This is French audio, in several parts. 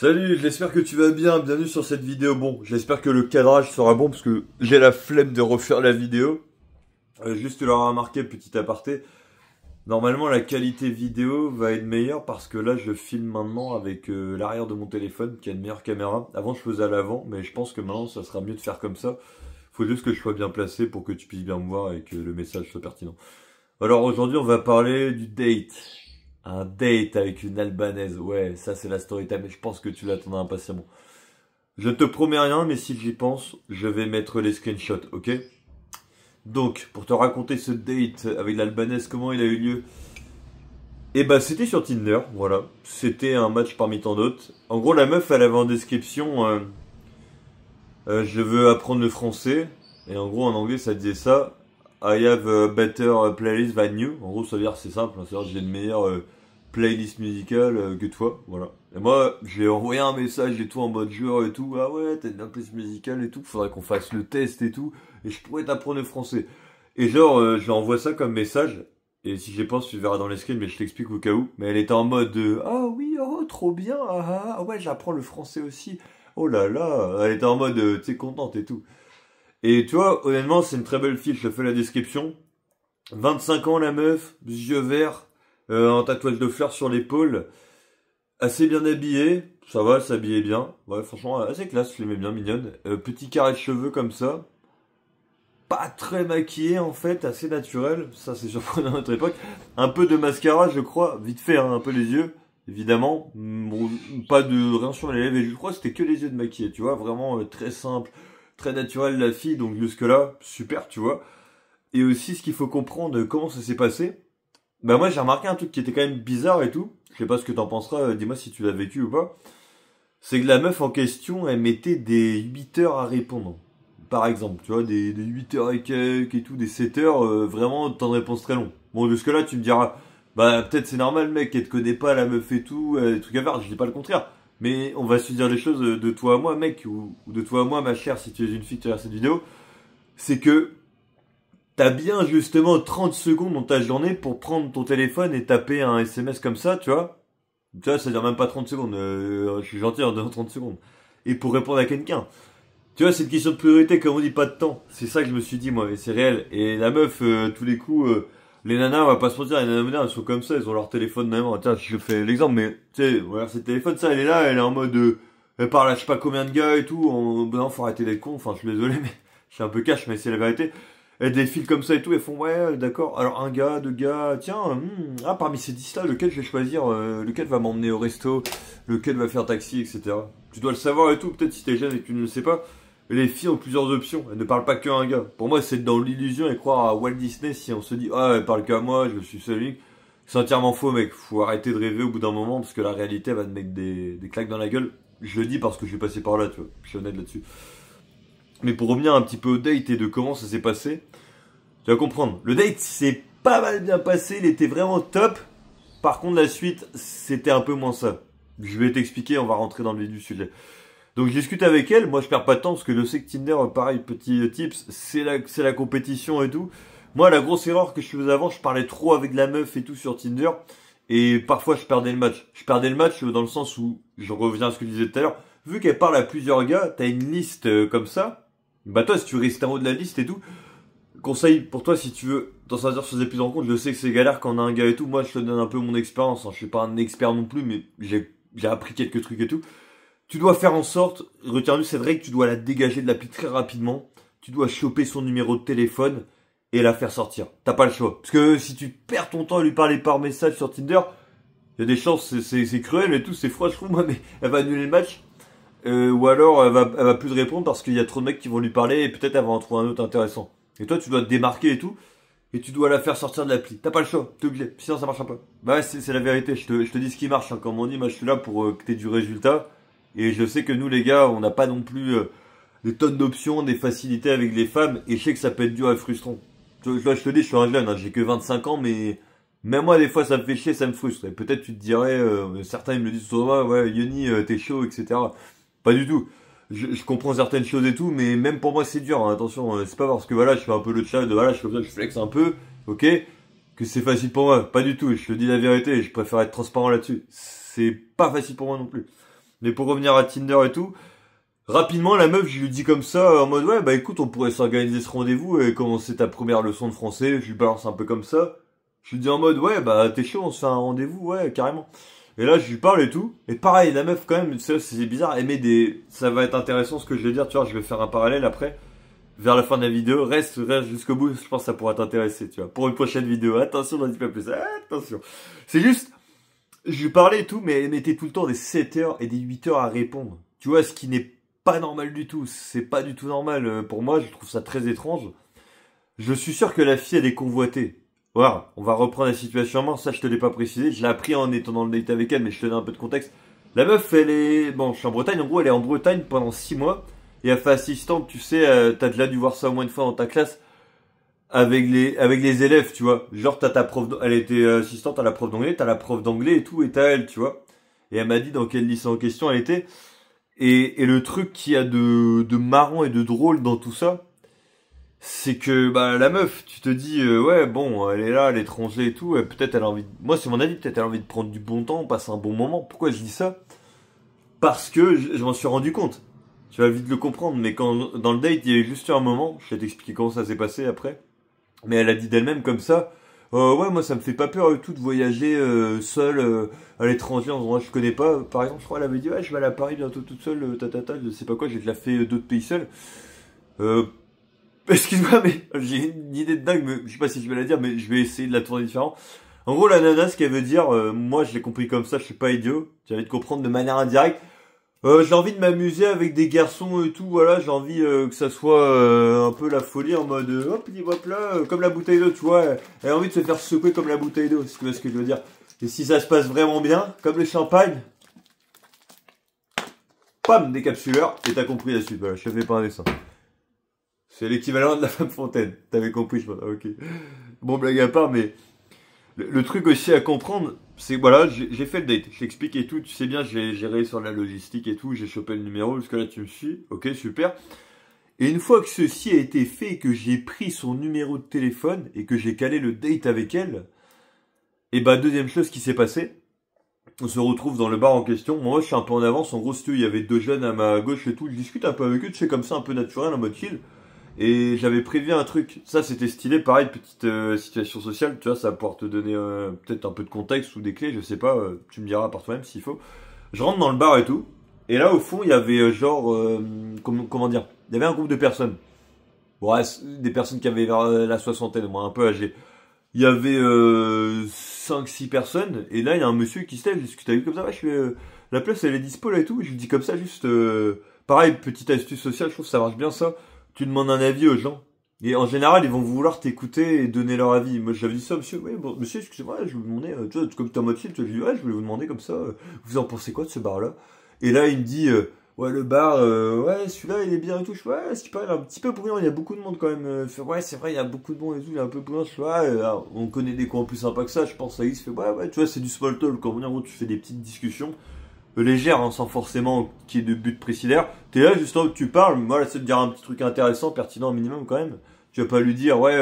Salut, j'espère que tu vas bien, bienvenue sur cette vidéo. Bon, j'espère que le cadrage sera bon parce que j'ai la flemme de refaire la vidéo. Juste tu l'auras remarqué, petit aparté. Normalement la qualité vidéo va être meilleure parce que là je filme maintenant avec l'arrière de mon téléphone qui a une meilleure caméra. Avant je faisais à l'avant, mais je pense que maintenant ça sera mieux de faire comme ça. Faut juste que je sois bien placé pour que tu puisses bien me voir et que le message soit pertinent. Alors aujourd'hui on va parler du date. Un date avec une Albanaise, ouais, ça c'est la story time, mais je pense que tu l'attendras impatiemment. Je ne te promets rien, mais si j'y pense, je vais mettre les screenshots, ok? Donc, pour te raconter ce date avec l'Albanaise, comment il a eu lieu? Eh ben, c'était sur Tinder, voilà. C'était un match parmi tant d'autres. En gros, la meuf, elle avait en description, je veux apprendre le français. Et en gros, en anglais, ça disait ça. I have a better playlist than you. En gros, ça veut dire c'est simple, hein, c'est-à-dire j'ai une meilleure playlist musicale que toi, voilà. Et moi, j'ai envoyé un message et tout en mode joueur et tout. Ah ouais, t'as une playlist musicale et tout. Faudrait qu'on fasse le test et tout. Et je pourrais t'apprendre le français. Et genre, je lui envoie ça comme message. Et si j'y pense, tu verras dans les screens, mais je t'explique au cas où. Mais elle était en mode ah oui, oh trop bien, ah ouais, j'apprends le français aussi. Oh là là, elle était en mode tu sais contente et tout. Et tu vois, honnêtement, c'est une très belle fille, je te fais la description. 25 ans la meuf, yeux verts, un tatouage de fleurs sur l'épaule, assez bien habillée, ça va, elle s'habillait bien. Ouais, franchement, assez classe, je l'aimais bien, mignonne. Petit carré de cheveux comme ça. Pas très maquillée en fait, assez naturel, ça c'est surprenant à notre époque. Un peu de mascara, je crois, vite fait, hein, un peu les yeux, évidemment. Bon, pas de rien sur les lèvres, et je crois que c'était que les yeux de maquillée, tu vois, vraiment très simple. Très naturel la fille, donc jusque-là, super, tu vois. Et aussi, ce qu'il faut comprendre, comment ça s'est passé. Bah moi, j'ai remarqué un truc qui était quand même bizarre et tout. Je sais pas ce que t'en penseras, dis-moi si tu l'as vécu ou pas. C'est que la meuf en question, elle mettait des 8 heures à répondre. Par exemple, tu vois, des 8 heures et quelques et tout, des 7 heures, vraiment, temps de réponse très long. Bon, jusque-là, tu me diras, bah peut-être c'est normal, mec, elle te connaît pas, la meuf et tout, des trucs à faire, je dis pas le contraire. Mais on va se dire les choses de toi à moi, mec, ou de toi à moi, ma chère, si tu es une fille qui regarde cette vidéo. C'est que t'as bien justement 30 secondes dans ta journée pour prendre ton téléphone et taper un SMS comme ça, tu vois. Tu vois, ça veut dire même pas 30 secondes, je suis gentil en donnant 30 secondes. Et pour répondre à quelqu'un. Tu vois, c'est une question de priorité, comme on dit, pas de temps. C'est ça que je me suis dit, moi, et c'est réel. Et la meuf, tous les coups... les nanas, on va pas se mentir, les nanas modernes, elles sont comme ça, elles ont leur téléphone même. Tiens, je fais l'exemple, mais tu sais, voilà, c'est le téléphone, ça, elle est là, elle est en mode, elle parle à je sais pas combien de gars et tout. Non, faut arrêter d'être con. Enfin, je suis désolé, mais je suis un peu cash, mais c'est la vérité. Elles défilent comme ça et tout, elles font ouais, d'accord. Alors un gars, deux gars, tiens, parmi ces 10 là, lequel je vais choisir, lequel va m'emmener au resto, lequel va faire taxi, etc. Tu dois le savoir et tout. Peut-être si t'es jeune et que tu ne le sais pas. Les filles ont plusieurs options, elles ne parlent pas qu'à un gars. Pour moi, c'est dans l'illusion et croire à Walt Disney si on se dit ah, elle parle qu'à moi, je suis seul unique. C'est entièrement faux, mec. Faut arrêter de rêver au bout d'un moment parce que la réalité elle va te mettre des claques dans la gueule. Je le dis parce que je suis passé par là, tu vois. Je suis honnête là-dessus. Mais pour revenir un petit peu au date et de comment ça s'est passé, tu vas comprendre. Le date s'est pas mal bien passé, il était vraiment top. Par contre, la suite, c'était un peu moins ça. Je vais t'expliquer, on va rentrer dans le vif du sujet. Donc je discute avec elle, moi je perds pas de temps parce que je sais que Tinder, pareil, petit tips, c'est la compétition et tout. Moi la grosse erreur que je faisais avant, je parlais trop avec la meuf et tout sur Tinder. Et parfois je perdais le match. Je perdais le match dans le sens où, je reviens à ce que je disais tout à l'heure, vu qu'elle parle à plusieurs gars, t'as une liste comme ça. Bah toi si tu restes en haut de la liste et tout, conseil pour toi si tu veux t'en sortir sur des plus en compte, je sais que c'est galère quand on a un gars et tout. Moi je te donne un peu mon expérience, hein. Je suis pas un expert non plus mais j'ai appris quelques trucs et tout. Tu dois faire en sorte, retiens-le cette règle, tu dois la dégager de l'appli très rapidement. Tu dois choper son numéro de téléphone et la faire sortir. T'as pas le choix. Parce que si tu perds ton temps à lui parler par message sur Tinder, il y a des chances, c'est cruel et tout, c'est froid je trouve moi, mais elle va annuler le match. Ou alors elle va plus te répondre parce qu'il y a trop de mecs qui vont lui parler et peut-être elle va en trouver un autre intéressant. Et toi tu dois te démarquer et tout. Et tu dois la faire sortir de l'appli. T'as pas le choix, t'es obligé. Sinon ça marchera pas. Bah ouais, c'est la vérité, je te dis ce qui marche. Hein. Comme on dit, moi je suis là pour que t'aies du résultat. Et je sais que nous les gars, on n'a pas non plus des tonnes d'options, des facilités avec les femmes. Et je sais que ça peut être dur et frustrant. Là je te dis, je suis un jeune, hein, j'ai que 25 ans, mais même moi des fois ça me fait chier, ça me frustre. Et peut-être tu te dirais, certains ils me le disent souvent, ouais Yoni, t'es chaud, etc. Pas du tout. Je comprends certaines choses et tout, mais même pour moi c'est dur, hein, attention, c'est pas parce que voilà, je fais un peu le chat, voilà, je suis comme ça, je flex un peu, ok, que c'est facile pour moi. Pas du tout, je te dis la vérité, je préfère être transparent là-dessus. C'est pas facile pour moi non plus. Mais pour revenir à Tinder et tout, rapidement, la meuf, je lui dis comme ça, en mode, ouais, bah écoute, on pourrait s'organiser ce rendez-vous et commencer ta première leçon de français. Je lui balance un peu comme ça. Je lui dis en mode, ouais, bah t'es chaud, on se fait un rendez-vous, ouais, carrément. Et là, je lui parle et tout. Et pareil, la meuf, quand même, c'est bizarre, elle met des... Ça va être intéressant ce que je vais dire, tu vois, je vais faire un parallèle après. Vers la fin de la vidéo, reste jusqu'au bout, je pense que ça pourra t'intéresser, tu vois. Pour une prochaine vidéo, attention, n'en dis pas plus, attention. C'est juste, je lui parlais et tout, mais elle mettait tout le temps des 7 heures et des 8 heures à répondre. Tu vois, ce qui n'est pas normal du tout. C'est pas du tout normal pour moi, je trouve ça très étrange. Je suis sûr que la fille, elle est convoitée. Voilà, on va reprendre la situation en main, ça je te l'ai pas précisé. Je l'ai appris en étant dans le date avec elle, mais je te donne un peu de contexte. La meuf, elle est... Bon, je suis en Bretagne, en gros, elle est en Bretagne pendant 6 mois. Et elle fait assistante, tu sais, t'as déjà dû voir ça au moins une fois dans ta classe. Avec les élèves, tu vois. Genre, t'as ta prof, elle était assistante à la prof d'anglais, t'as la prof d'anglais et tout, et t'as elle, tu vois. Et elle m'a dit dans quel lycée en question elle était. Et le truc qu'il y a de marrant et de drôle dans tout ça, c'est que, bah, la meuf, tu te dis, ouais, bon, elle est là, à l'étranger et tout, peut-être elle a envie moi, c'est mon avis, peut-être elle a envie de prendre du bon temps, passer un bon moment. Pourquoi je dis ça? Parce que je m'en suis rendu compte. Tu vas vite le comprendre, mais quand, dans le date, il y avait juste eu un moment, je vais t'expliquer comment ça s'est passé après. Mais elle a dit d'elle-même comme ça, ouais, moi ça me fait pas peur du tout de voyager seule à l'étranger, en endroit que je connais pas. Par exemple, je crois qu'elle avait dit, ouais, je vais aller à Paris bientôt toute seule, je sais pas quoi, j'ai déjà fait d'autres pays seul. Euh, excuse-moi, mais j'ai une idée de dingue, mais je sais pas si je vais la dire, mais je vais essayer de la tourner différent. En gros, la nana, ce qu'elle veut dire, moi je l'ai compris comme ça, je suis pas idiot, tu vas vite comprendre de manière indirecte. J'ai envie de m'amuser avec des garçons et tout, voilà, j'ai envie que ça soit un peu la folie en mode hop, hop là, comme la bouteille d'eau, tu vois, elle a envie de se faire secouer comme la bouteille d'eau, si tu vois ce que je veux dire. Et si ça se passe vraiment bien, comme le champagne, pam, décapsuleur, et t'as compris la suite, voilà, je te fais pas un dessin. C'est l'équivalent de la femme fontaine, t'avais compris, je pense, ok. Bon, blague à part, mais le truc aussi à comprendre, c'est voilà, j'ai fait le date, je t'explique et tout, tu sais bien, j'ai géré sur la logistique et tout, j'ai chopé le numéro, jusque là tu me suis, ok, super. Et une fois que ceci a été fait et que j'ai pris son numéro de téléphone et que j'ai calé le date avec elle, et bah deuxième chose qui s'est passée, on se retrouve dans le bar en question, moi je suis un peu en avance, en gros si tu veux, il y avait deux jeunes à ma gauche et tout, je discute un peu avec eux, tu sais comme ça un peu naturel, en mode chill. Et j'avais prévu un truc, ça c'était stylé, pareil, petite situation sociale, tu vois, ça va pouvoir te donner peut-être un peu de contexte ou des clés, je sais pas, tu me diras par toi-même s'il faut. Je rentre dans le bar et tout, et là au fond il y avait genre, comment dire, il y avait un groupe de personnes, bon, ouais, des personnes qui avaient vers la soixantaine, moi un peu âgées. Il y avait 5-6 personnes, et là il y a un monsieur qui se lève, je discute avec lui comme ça, ouais, je fais, la place elle est dispo là et tout, je lui dis comme ça juste, pareil, petite astuce sociale, je trouve que ça marche bien ça. Tu demandes un avis aux gens. Et en général, ils vont vouloir t'écouter et donner leur avis. Moi, j'avais dit ça, monsieur. Oui, bon, monsieur, excusez-moi, je vous demandais, tu vois, comme t'es en mode chill, tu vois, je lui dis, ouais, je voulais vous demander comme ça, vous en pensez quoi de ce bar-là? Et là, il me dit, ouais, le bar, ouais, celui-là, il est bien et tout. Je fais, ouais, c'est pas, il est un petit peu bruyant, il y a beaucoup de monde quand même. Je fais, ouais, c'est vrai, il y a beaucoup de monde et tout, il est un peu bruyant. Je fais, ouais, on connaît des coins plus sympas que ça, je pense, ça il se fait, ouais, tu vois, c'est du small talk. Quand en gros, tu fais des petites discussions légère, hein, sans forcément qu'il y ait de but précis derrière. T'es là, juste là où tu parles, voilà, c'est de dire un petit truc intéressant, pertinent au minimum quand même. Tu vas pas lui dire, ouais,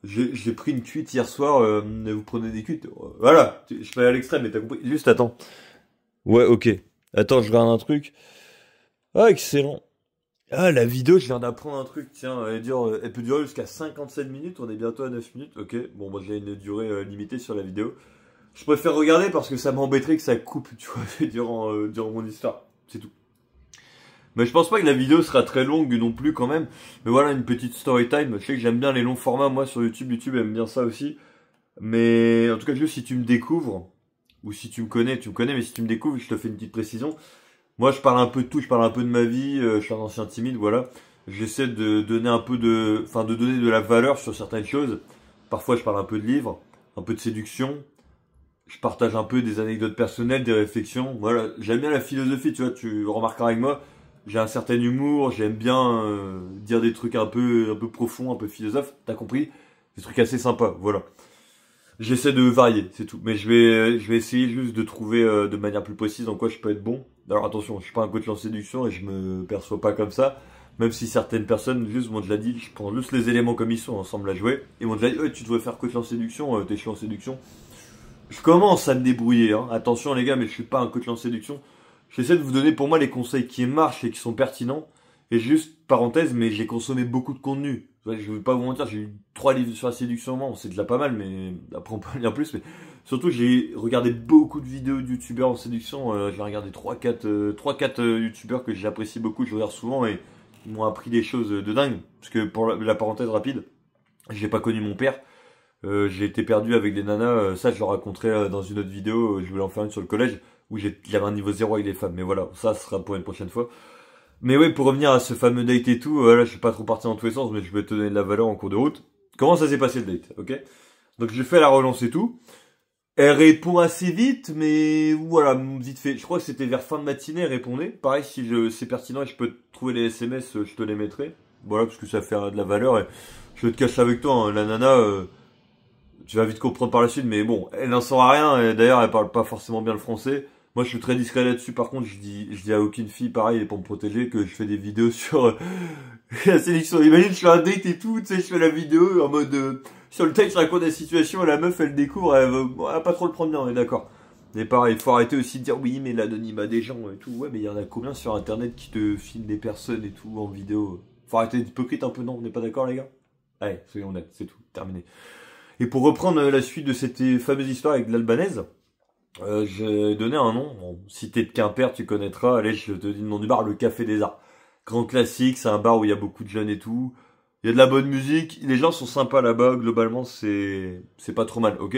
j'ai pris une cuite hier soir, vous prenez des cuites. Voilà, je fais à l'extrême, mais t'as compris. Juste, attends. Ouais, ok. Attends, je regarde un truc. Ah, excellent. Ah, la vidéo, je viens d'apprendre un truc, tiens, elle peut durer jusqu'à 57 minutes, on est bientôt à 9 minutes, ok. Bon, moi j'ai une durée limitée sur la vidéo. Je préfère regarder parce que ça m'embêterait que ça coupe, tu vois, durant mon histoire. C'est tout. Mais je pense pas que la vidéo sera très longue non plus quand même. Mais voilà, une petite story time. Je sais que j'aime bien les longs formats, moi, sur YouTube. YouTube aime bien ça aussi. Mais en tout cas, juste si tu me découvres, ou si tu me connais, mais si tu me découvres, je te fais une petite précision. Moi, je parle un peu de tout, je parle un peu de ma vie, je suis un ancien timide, voilà. J'essaie de donner un peu de donner de la valeur sur certaines choses. Parfois, je parle un peu de livres, un peu de séduction. Je partage un peu des anecdotes personnelles, des réflexions. Voilà, j'aime bien la philosophie, tu vois, tu remarqueras avec moi. J'ai un certain humour, j'aime bien dire des trucs un peu profonds, un peu philosophes, t'as compris? Des trucs assez sympas, voilà. J'essaie de varier, c'est tout. Mais je vais essayer juste de trouver de manière plus précise en quoi je peux être bon. Alors attention, je suis pas un coach en séduction et je me perçois pas comme ça. Même si certaines personnes juste m'ont déjà dit, je prends juste les éléments comme ils sont ensemble à jouer. Et m'ont déjà dit, tu devrais faire coach en séduction, t'es chaud en séduction. Je commence à me débrouiller, hein. Attention les gars, mais je suis pas un coach en séduction. j'essaie de vous donner pour moi les conseils qui marchent et qui sont pertinents. Et juste, parenthèse, mais j'ai consommé beaucoup de contenu. Ouais, je vais pas vous mentir, j'ai eu 3 livres sur la séduction au moins, c'est déjà pas mal, mais après on peut en lire plus. Mais surtout, j'ai regardé beaucoup de vidéos de youtubeurs en séduction. J'ai regardé 3-4 youtubeurs que j'apprécie beaucoup, je regarde souvent et ils m'ont appris des choses de dingue. Parce que pour la parenthèse rapide, j'ai pas connu mon père. J'ai été perdu avec des nanas, ça je le raconterai dans une autre vidéo, je voulais en faire une sur le collège, où j'avais un niveau 0 avec les femmes, mais voilà, ça sera pour une prochaine fois. Mais ouais, pour revenir à ce fameux date et tout, là je suis pas trop parti dans tous les sens, mais je vais te donner de la valeur en cours de route. Comment ça s'est passé le date, ok? Donc je fais la relance et tout, elle répond assez vite, mais voilà, vite fait, je crois que c'était vers fin de matinée, elle répondait. Pareil, si c'est pertinent et je peux trouver les SMS, je te les mettrai, voilà, parce que ça fait de la valeur, et je te cache avec toi, hein, la nana... tu vas vite comprendre par la suite, mais bon, elle n'en saura rien, et d'ailleurs, elle parle pas forcément bien le français. Moi, je suis très discret là-dessus, par contre, je dis à aucune fille, pareil, pour me protéger, que je fais des vidéos sur la sélection. Imagine, je fais un date et tout, tu sais, je fais la vidéo en mode, sur le texte, je raconte la situation, et la meuf, elle découvre, elle va pas trop le prendre bien, on est d'accord. Mais pareil, il faut arrêter aussi de dire, oui, mais l'anonymat des gens et tout. Ouais, mais il y en a combien sur Internet qui te filment des personnes et tout, en vidéo? Faut arrêter d'être hypocrite un peu, non? On n'est pas d'accord, les gars? Allez, soyons honnêtes, c'est tout, terminé. Et pour reprendre la suite de cette fameuse histoire avec l'Albanaise, j'ai donné un nom. Bon, si t'es de Quimper, tu connaîtras. Allez, je te dis le nom du bar, le Café des Arts. Grand classique, c'est un bar où il y a beaucoup de jeunes et tout. Il y a de la bonne musique, les gens sont sympas là-bas, globalement c'est pas trop mal, ok?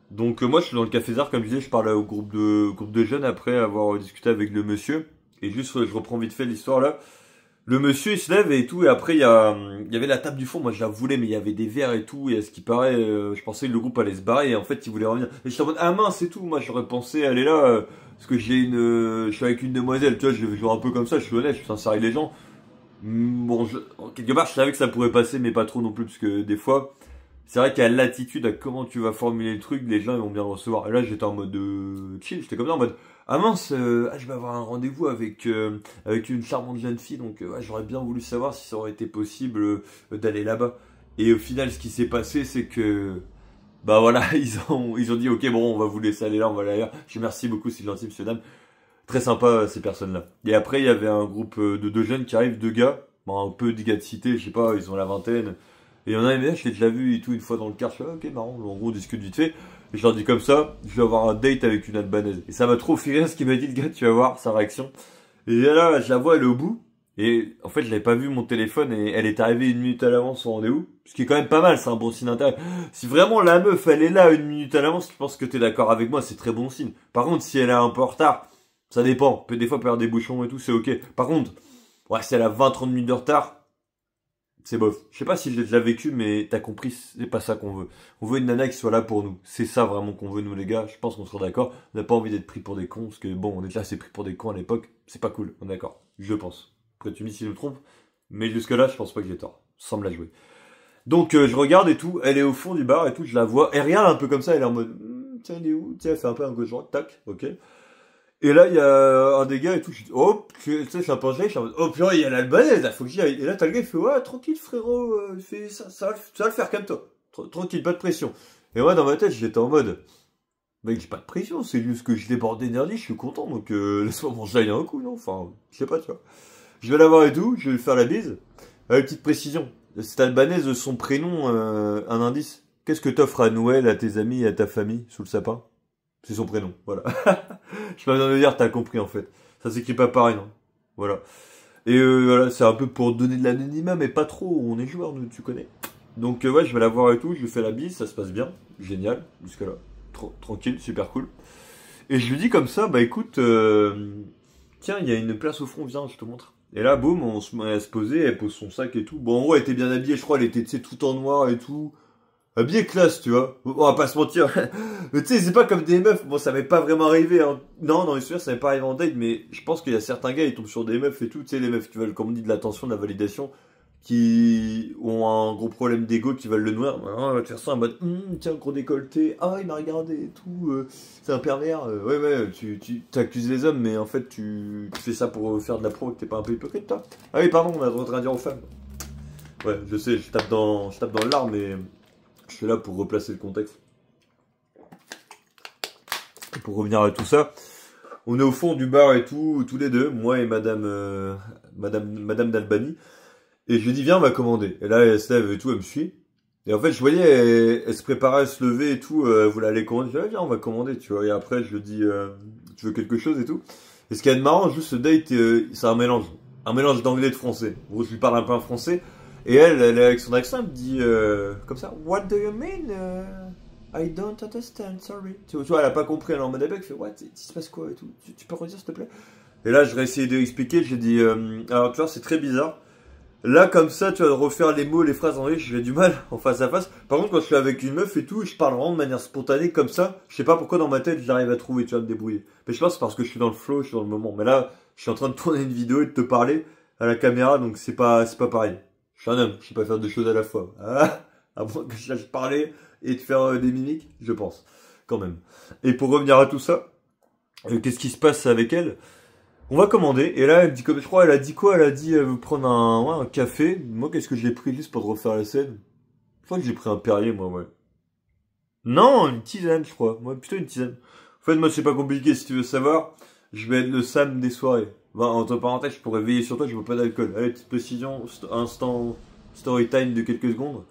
Donc moi je suis dans le Café des Arts, comme je disais, je parle au groupe de jeunes après avoir discuté avec le monsieur. Et juste, je reprends vite fait l'histoire là. Le monsieur il se lève et tout, et après il y avait la table du fond, moi je la voulais, mais il y avait des verres et tout, et à ce qui paraît, je pensais que le groupe allait se barrer, et en fait il voulait revenir. Et j'étais en mode, ah mince et tout, moi j'aurais pensé aller là, parce que je suis avec une demoiselle, tu vois, je vais jouer un peu comme ça, je suis honnête, je suis sincère avec les gens. Bon, quelque part je savais que ça pourrait passer, mais pas trop non plus, parce que des fois, c'est vrai qu'à l'attitude, à comment tu vas formuler le truc, les gens ils vont bien le recevoir. Et là j'étais en mode chill, j'étais comme ça en mode, ah mince, je vais avoir un rendez-vous avec une charmante jeune fille, donc j'aurais bien voulu savoir si ça aurait été possible d'aller là-bas. Et au final, ce qui s'est passé, c'est que bah voilà, ils ont dit ok bon, on va vous laisser aller là, on va aller ailleurs. Je dis merci beaucoup, c'est gentil, monsieur dame. Très sympa ces personnes-là. Et après, il y avait un groupe de deux jeunes qui arrivent, deux gars, bon, un peu des gars de cité, je sais pas, ils ont la vingtaine. Et il y en a un, je l'ai déjà vu et tout une fois dans le car, je fais ok marrant, en gros on discute vite fait. Et je leur dis comme ça, je vais avoir un date avec une albanaise. Et ça m'a trop fait rire ce qu'il m'a dit le gars, tu vas voir sa réaction. Et là, je la vois, elle est au bout. Et en fait, je l'avais pas vu mon téléphone et elle est arrivée 1 minute à l'avance au rendez-vous. Ce qui est quand même pas mal, c'est un bon signe d'intérêt. Si vraiment la meuf, elle est là 1 minute à l'avance, je pense que t'es d'accord avec moi, c'est très bon signe. Par contre, si elle est un peu en retard, ça dépend. Des fois, perdre des bouchons et tout, c'est ok. Par contre, ouais, si elle a 20-30 minutes de retard, c'est bof. Je sais pas si je l'ai déjà vécu, mais t'as compris, c'est pas ça qu'on veut. On veut une nana qui soit là pour nous. C'est ça vraiment qu'on veut, nous les gars. Je pense qu'on sera d'accord. On n'a pas envie d'être pris pour des cons, parce que bon, on est déjà assez pris pour des cons à l'époque. C'est pas cool, on est d'accord. Je pense. Après, tu me dis si je me trompe. Mais jusque-là, je pense pas que j'ai tort. Sans me la jouer. Donc, je regarde et tout. Elle est au fond du bar et tout. Je la vois. Elle regarde un peu comme ça. Elle est en mode, tiens, elle est où? Tiens, elle fait un peu un gauche-droite. Tac, ok. Et là, il y a un des gars et tout, je dis, oh, tu sais, je suis un peu je suis en mode, oh, purée, il y a l'Albanaise, là, faut que j'y aille. Et là, t'as le gars, il fait, ouais, tranquille, frérot, il fait, ça va le faire, calme-toi. Tranquille, pas de pression. Et moi, dans ma tête, j'étais en mode, mec, j'ai pas de pression, c'est juste que je déborde d'énergie, je suis content, donc, laisse-moi manger un coup, non? Enfin, je sais pas, tu vois. Je vais la voir et tout, je vais lui faire la bise. Petite précision. Cette Albanaise, son prénom, un indice. Qu'est-ce que t'offres à Noël, à tes amis et à ta famille, sous le sapin? C'est son prénom, voilà. Je pas besoin de dire, t'as compris en fait. Ça s'écrit pas pareil, non? Voilà. Et voilà, c'est un peu pour donner de l'anonymat, mais pas trop. On est joueurs, nous, tu connais. Donc ouais, je vais la voir et tout, je lui fais la bise, ça se passe bien. Génial, jusque-là. Tranquille, super cool. Et je lui dis comme ça, bah écoute, tiens, il y a une place au fond, viens, je te montre. Et là, boum, on se met à se poser, elle pose son sac et tout. Bon, en gros, elle était bien habillée, je crois, elle était, tu sais, tout en noir et tout. Habillée classe, tu vois. On va pas se mentir. Mais tu sais, c'est pas comme des meufs. Bon, ça m'est pas vraiment arrivé, hein. Non, dans les souvenirs, ça m'est pas arrivé en date, mais je pense qu'il y a certains gars, ils tombent sur des meufs et tout. Tu sais, les meufs qui veulent, comme on dit, de l'attention, de la validation, qui ont un gros problème d'ego, qui veulent le noir. On va te faire ça en mode, tiens, gros décolleté. Ah, il m'a regardé et tout. C'est un pervers. Ouais, tu accuses les hommes, mais en fait, tu fais ça pour faire de la pro, que t'es pas un peu hypocrite, toi. Ah oui, pardon, on a le droit de dire aux femmes. Ouais, je sais, je tape dans le lard, mais je suis là pour replacer le contexte. Et pour revenir à tout ça, On est au fond du bar et tout, tous les deux, moi et madame d'Albanie. Et je lui dis, viens, on va commander. Et là, elle se lève et tout, elle me suit. Et en fait, je voyais, elle se préparait à se lever et tout, elle voulait aller commander. Je dis, ah, viens, on va commander, tu vois. Et après, je lui dis, tu veux quelque chose et tout. Et ce qui est de marrant, juste ce date, c'est un mélange. Un mélange d'anglais et de français. En gros, je lui parle un peu en français. Et elle avec son accent, elle me dit, comme ça, what do you mean? I don't understand, sorry. Tu vois, elle a pas compris, elle est en mode avec, elle fait, what, il se passe quoi et tout. Tu peux redire, s'il te plaît? Et là, je vais essayer de lui expliquer, j'ai dit, alors, tu vois, c'est très bizarre. Là, comme ça, tu vas refaire les mots, les phrases en anglais, j'ai du mal en face à face. Par contre, quand je suis avec une meuf et tout, je parle vraiment de manière spontanée comme ça. Je sais pas pourquoi dans ma tête, j'arrive à trouver, tu vois, me débrouiller. Mais je pense que c'est parce que je suis dans le flow, je suis dans le moment. Mais là, je suis en train de tourner une vidéo et de te parler à la caméra, donc c'est pas pareil. Je suis un homme, je sais pas faire deux choses à la fois. Ah, à moins que je lâche parler et de faire des mimiques, je pense. Quand même. Et pour revenir à tout ça, qu'est-ce qui se passe avec elle? On va commander, et là, elle me dit, comme je crois, elle a dit quoi? Elle a dit, elle veut prendre un café. Moi, qu'est-ce que j'ai pris juste pour refaire la scène? Je crois que j'ai pris un Perrier, moi, ouais. Non, une tisane, je crois. Moi, plutôt une tisane. En fait, moi, c'est pas compliqué, si tu veux savoir. Je vais être le Sam des soirées. Bah, entre parenthèses, je pourrais veiller sur toi, je bois pas d'alcool. Allez, petite précision, instant story time de quelques secondes.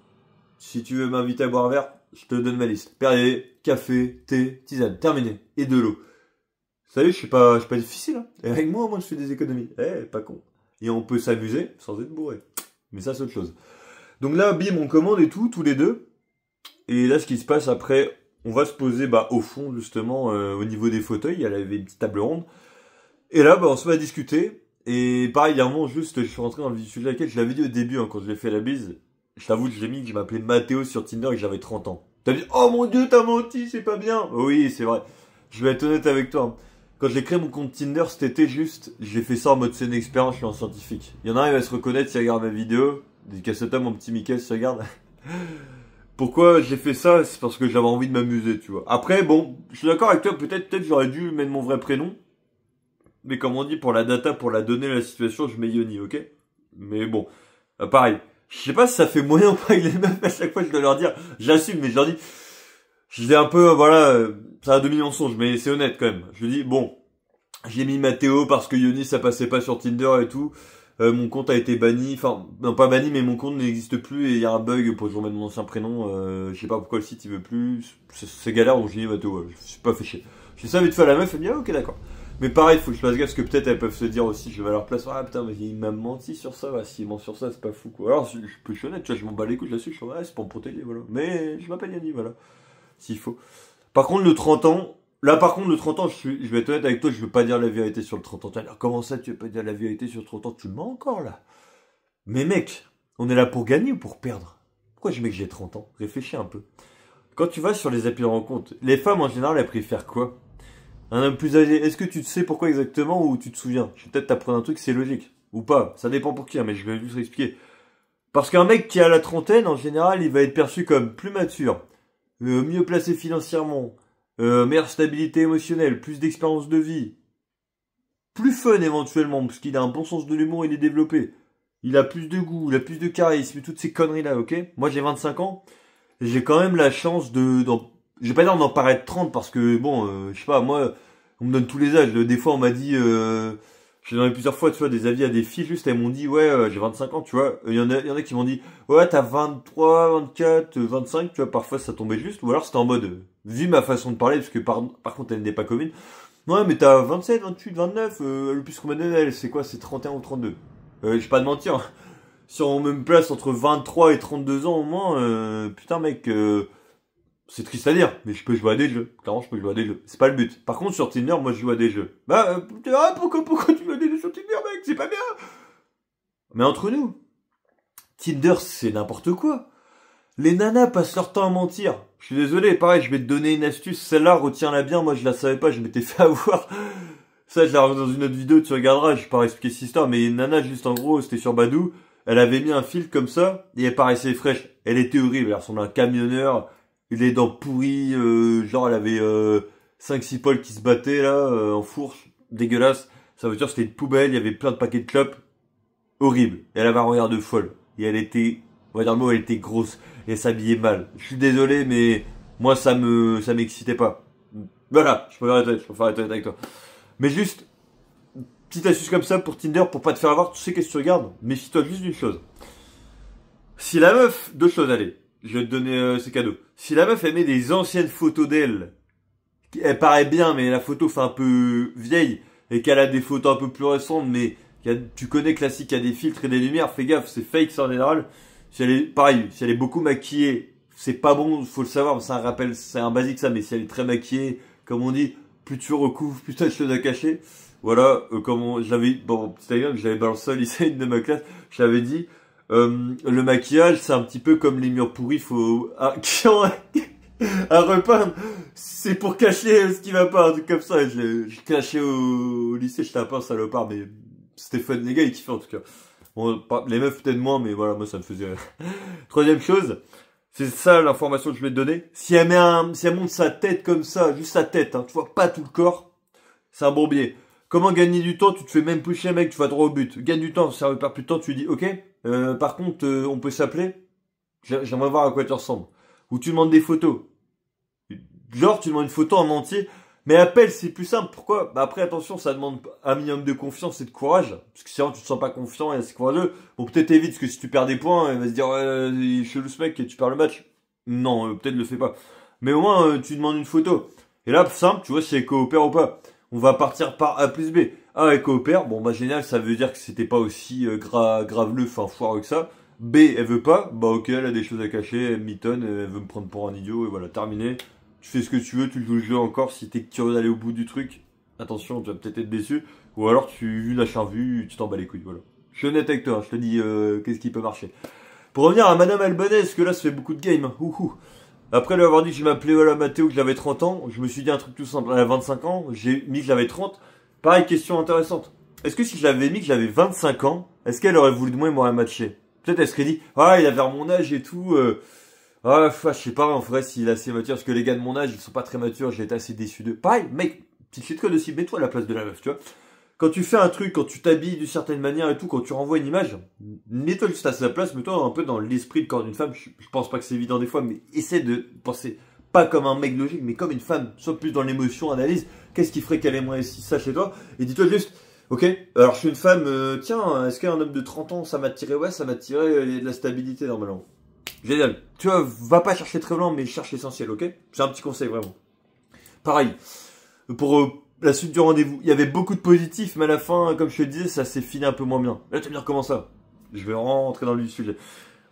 Si tu veux m'inviter à boire un verre, je te donne ma liste. Perrier, café, thé, tisane, terminé. Et de l'eau. Vous savez, je suis pas difficile, hein. Et avec moi, au moins, je fais des économies. Eh, pas con. Et on peut s'amuser sans être bourré. Mais ça, c'est autre chose. Donc là, bim, on commande et tout, tous les deux. Et là, ce qui se passe après, on va se poser, bah, au fond, justement, au niveau des fauteuils. Elle avait une petite table ronde. Et là, bah, on se met à discuter. Et pareil, il y a un moment, juste, je suis rentré dans le vif du sujet avec elle. Je l'avais dit au début, hein, quand je l'ai fait la bise. Je t'avoue que je l'ai mis, que je m'appelais Mathéo sur Tinder et que j'avais 30 ans. T'as dit, oh mon Dieu, t'as menti, c'est pas bien. Oui, c'est vrai. Je vais être honnête avec toi. Quand j'ai créé mon compte Tinder cet été, juste, j'ai fait ça en mode c'est une expérience, je suis un scientifique. Il y en a un, il va se reconnaître s'il regarde ma vidéo. Dédicace à toi, mon petit Mickaël, si tu regardes. Pourquoi j'ai fait ça? C'est parce que j'avais envie de m'amuser, tu vois. Après, bon, je suis d'accord avec toi, peut-être j'aurais dû mettre mon vrai prénom. Mais comme on dit, pour la data, pour la donnée, la situation, je mets Yoni, ok? Mais bon, pareil. Je sais pas si ça fait moyen ou pas avec les meufs, à chaque fois je dois leur dire, j'assume, mais je leur dis, je dis un peu, voilà, ça a demi-mensonge, mais c'est honnête quand même. Je dis, bon, j'ai mis Mathéo parce que Yoni ça passait pas sur Tinder et tout. Mon compte a été banni, enfin, non pas banni, mais mon compte n'existe plus et il y a un bug pour que je remette mon ancien prénom. Je sais pas pourquoi le site il veut plus. C'est galère, donc j'ai mis Mathéo, je suis pas fait chier. Je savais de faire la meuf, elle me dit, ah, ok, d'accord. Mais pareil, faut que je fasse gaffe parce que peut-être elles peuvent se dire aussi, je vais à leur place, ah putain, mais il m'a menti sur ça, bah, s'il ment sur ça, c'est pas fou quoi. Alors, je peux être honnête, tu vois, je m'en bats les couilles là-dessus, je suis ouais, c'est pour me protéger, voilà. Mais je m'appelle Yanni, voilà. S'il faut. Par contre, le 30 ans, là par contre, le 30 ans, je vais être honnête avec toi, je veux pas dire la vérité sur le 30 ans. Alors, comment ça, tu veux pas dire la vérité sur le 30 ans? Tu mens encore là. Mais mec, on est là pour gagner ou pour perdre? Pourquoi je mets que j'ai 30 ans? Réfléchis un peu. Quand tu vas sur les applis de rencontre, les femmes en général, elles préfèrent quoi? Un homme plus âgé. Est-ce que tu sais pourquoi exactement ou tu te souviens? Je vais peut-être t'apprendre un truc, c'est logique. Ou pas. Ça dépend pour qui, hein, mais je vais juste expliquer. Parce qu'un mec qui a la trentaine, en général, il va être perçu comme plus mature, mieux placé financièrement, meilleure stabilité émotionnelle, plus d'expérience de vie, plus fun éventuellement, parce qu'il a un bon sens de l'humour, il est développé. Il a plus de goût, il a plus de charisme, toutes ces conneries-là, ok? Moi, j'ai 25 ans, et j'ai quand même la chance je vais pas dire d'en paraître 30 parce que, bon, je sais pas, moi, on me donne tous les âges. Des fois, on m'a dit, j'ai donné plusieurs fois, tu vois, des avis à des filles, juste, elles m'ont dit, ouais, j'ai 25 ans, tu vois. Il y en a qui m'ont dit, ouais, t'as 23, 24, 25, tu vois, parfois ça tombait juste. Ou alors c'était en mode, vu ma façon de parler, parce que par contre, elle n'est pas commune. Ouais, mais t'as 27, 28, 29, le plus qu'on m'a donné, elle, c'est quoi? C'est 31 ou 32. Je vais pas te mentir. Si on me place entre 23 et 32 ans au moins, putain, mec, c'est triste à dire, mais je peux jouer à des jeux. Clairement, je peux jouer à des jeux. C'est pas le but. Par contre, sur Tinder, moi, je joue à des jeux. Bah, pourquoi tu joues à des jeux sur Tinder, mec? C'est pas bien. Mais entre nous, Tinder, c'est n'importe quoi. Les nanas passent leur temps à mentir. Je suis désolé, pareil, je vais te donner une astuce. Celle-là, retiens-la bien. Moi, je la savais pas, je m'étais fait avoir. Ça, je la revois dans une autre vidéo, tu regarderas, je vais pas expliquer cette histoire, mais une nana, juste en gros, c'était sur Badou. Elle avait mis un fil comme ça, et elle paraissait fraîche. Elle était horrible, elle ressemblait à un camionneur. Les dents pourries, genre elle avait 5-6 poils qui se battaient là, en fourche, dégueulasse. Sa voiture c'était une poubelle, il y avait plein de paquets de clopes. Horrible. Et elle avait un regard de folle. Et elle était, on va dire le mot, elle était grosse. Et elle s'habillait mal. Je suis désolé, mais moi ça m'excitait pas. Voilà, je préfère être honnête avec toi. Mais juste, petite astuce comme ça pour Tinder, pour pas te faire avoir, tu sais qu'est-ce que tu regardes? Méfie-toi juste d'une chose. Si la meuf, deux choses, allez, je vais te donner ces cadeaux. Si la meuf, elle met des anciennes photos d'elle, elle paraît bien, mais la photo fait un peu vieille, et qu'elle a des photos un peu plus récentes, mais tu connais classique, il y a des filtres et des lumières, fais gaffe, c'est fake ça en général. Si elle est, pareil, si elle est beaucoup maquillée, c'est pas bon, faut le savoir, c'est un rappel, c'est un basique ça, mais si elle est très maquillée, comme on dit, plus tu recouvres, plus t'as de choses à cacher. Voilà, j'avais, bon, petit exemple, j'avais balancé au lycée, une de ma classe, j'avais dit, le maquillage, c'est un petit peu comme les murs pourris, faut, à repeindre, c'est pour cacher ce qui va pas, un truc comme ça. Je cachais au lycée, j'étais un peu un salopard, mais c'était fun, les gars, ils kiffaient en tout cas. Bon, les meufs peut-être moins, mais voilà, moi ça me faisait rire. Troisième chose, c'est ça l'information que je vais te donner. Si elle monte sa tête comme ça, juste sa tête, hein, tu vois, pas tout le corps, c'est un bon biais. Comment gagner du temps? Tu te fais même pusher, mec, tu vas droit au but. Gagne du temps, ça ne perd plus de temps, tu lui dis, ok, par contre, on peut s'appeler? J'aimerais voir à quoi tu ressembles. Ou tu demandes des photos. Genre, tu demandes une photo en entier. Mais appel, c'est plus simple. Pourquoi? Bah après, attention, ça demande un minimum de confiance et de courage. Parce que sinon, tu te sens pas confiant et c'est courageux. Bon, peut-être évite, parce que si tu perds des points, elle va se dire, ouais, il est chelou ce mec et tu perds le match. Non, peut-être le fais pas. Mais au moins, tu demandes une photo. Et là, simple, tu vois si elle coopère ou pas. On va partir par A plus B. A, elle coopère. Bon, bah génial, ça veut dire que c'était pas aussi graveleux, enfin foireux que ça. B, elle veut pas. Bah ok, elle a des choses à cacher, elle mitonne, elle veut me prendre pour un idiot, et voilà, terminé. Tu fais ce que tu veux, tu joues le jeu encore. Si t'es curieux d'aller au bout du truc, attention, tu vas peut-être être déçu. Ou alors tu lâches un vu, tu t'en bats les couilles, voilà. Je suis honnête avec toi, je te dis qu'est-ce qui peut marcher. Pour revenir à Madame Albanese, que là ça fait beaucoup de game. Ouhou. Après lui avoir dit que je m'appelais Ola Matteo, que j'avais 30 ans, je me suis dit un truc tout simple. Elle a 25 ans, j'ai mis que j'avais 30. Pareil, question intéressante. Est-ce que si je l'avais mis que j'avais 25 ans, est-ce qu'elle aurait voulu de moi et m'aurait matché? Peut-être elle serait dit, ah, il a vers mon âge et tout. Ah, je sais pas, en vrai, s'il est assez mature, parce que les gars de mon âge, ils sont pas très matures, j'ai été assez déçu d'eux. Pareil, mec, petite shit code aussi, mets-toi à la place de la meuf, tu vois. Quand tu fais un truc, quand tu t'habilles d'une certaine manière et tout, quand tu renvoies une image, mets-toi juste à sa place, mets-toi un peu dans l'esprit de corps d'une femme. Je pense pas que c'est évident des fois, mais essaie de penser pas comme un mec logique, mais comme une femme, soit plus dans l'émotion, analyse. Qu'est-ce qui ferait qu'elle aimerait ça chez toi? Et dis-toi juste, ok, alors je suis une femme, tiens, est-ce qu'un homme de 30 ans, ça m'attirait? Ouais, ça m'attirait, il y a de la stabilité normalement. Génial. Tu vois, va pas chercher très loin, mais cherche l'essentiel, ok? C'est un petit conseil, vraiment. Pareil, pour la suite du rendez-vous, il y avait beaucoup de positifs, mais à la fin, comme je te disais, ça s'est fini un peu moins bien. Là, tu vas me dire comment ça? Je vais rentrer dans le sujet.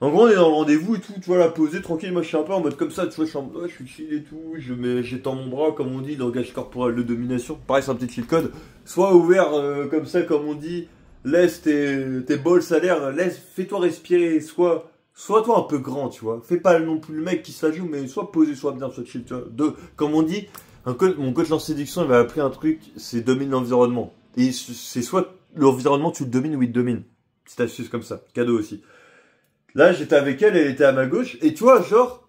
En gros, on est dans le rendez-vous et tout, tu vois, la posée, tranquille, moi je suis un peu en mode comme ça, tu vois, je suis chill et tout, j'étends mon bras, comme on dit, langage corporel de domination. Pareil, c'est un petit cheat code. Soit ouvert comme ça, comme on dit, laisse tes bols à l'air, fais-toi respirer, sois toi un peu grand, tu vois. Fais pas non plus le mec qui se la joue, mais soit posé, soit bien, soit chill, tu vois. Comme on dit, mon coach en séduction, il m'a appris un truc, c'est domine l'environnement. Et c'est soit l'environnement, tu le domines ou il te domine. Petite astuce comme ça. Cadeau aussi. Là, j'étais avec elle, elle était à ma gauche. Et tu vois, genre,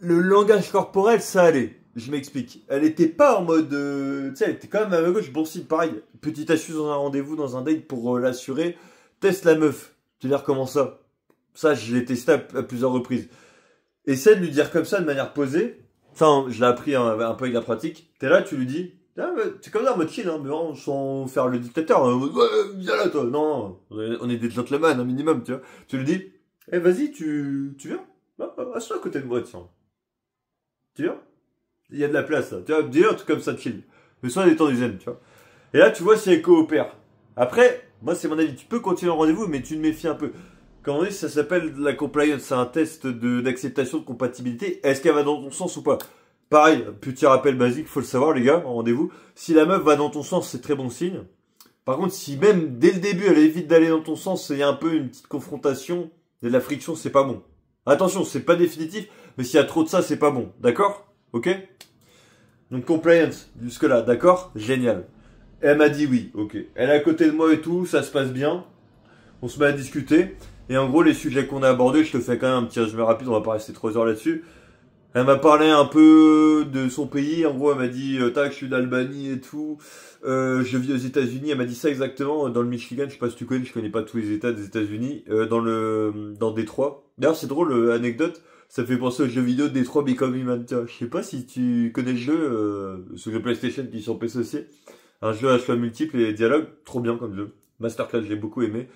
le langage corporel, ça allait. Je m'explique. Elle était pas en mode... tu sais, elle était quand même à ma gauche. Bon, si, pareil. Petite astuce dans un rendez-vous, dans un date, pour l'assurer. Teste la meuf. Tu veux dire comment ça? Ça, je l'ai testé à plusieurs reprises. Essaie de lui dire comme ça, de manière posée. Ça, je l'ai appris un peu avec la pratique. T'es là, tu lui dis... Ah, c'est comme ça, en mode chill, hein, mais vraiment, sans faire le dictateur. Hein, ouais, viens là, toi. Non, on est des gentlemen, un minimum, tu vois. Tu lui dis... Eh, vas-y, tu viens? Assois à côté de moi, tiens. Tu viens? Il y a de la place, là. Tu vois, dis un truc comme ça, chill. Mais sois détendu zen, tu vois. Et là, tu vois si elle coopère. Après, moi, c'est mon avis. Tu peux continuer le rendez-vous, mais tu te méfies un peu. Comme on dit, ça s'appelle la compliance. C'est un test d'acceptation, de compatibilité. Est-ce qu'elle va dans ton sens ou pas? Pareil, petit rappel basique, faut le savoir, les gars, en rendez-vous. Si la meuf va dans ton sens, c'est très bon signe. Par contre, si même, dès le début, elle évite d'aller dans ton sens, il y a un peu une petite confrontation, il y a de la friction, c'est pas bon. Attention, c'est pas définitif, mais s'il y a trop de ça, c'est pas bon. D'accord? Ok? Donc, compliance, jusque-là, d'accord? Génial. Elle m'a dit oui, ok. Elle est à côté de moi et tout, ça se passe bien. On se met à discuter. Et en gros, les sujets qu'on a abordés, je te fais quand même un petit résumé rapide, on va pas rester 3 heures là-dessus. Elle m'a parlé un peu de son pays. En gros, elle m'a dit, tac, je suis d'Albanie et tout. Je vis aux États-Unis. Elle m'a dit ça exactement dans le Michigan. Je sais pas si tu connais, je connais pas tous les États des États-Unis. Dans Détroit. D'ailleurs, c'est drôle, anecdote. Ça me fait penser au jeu vidéo Détroit Become Human. Je sais pas si tu connais le jeu, sur le PlayStation qui est sur PC aussi. Un jeu à choix multiples et dialogue, trop bien comme jeu. Masterclass, j'ai beaucoup aimé.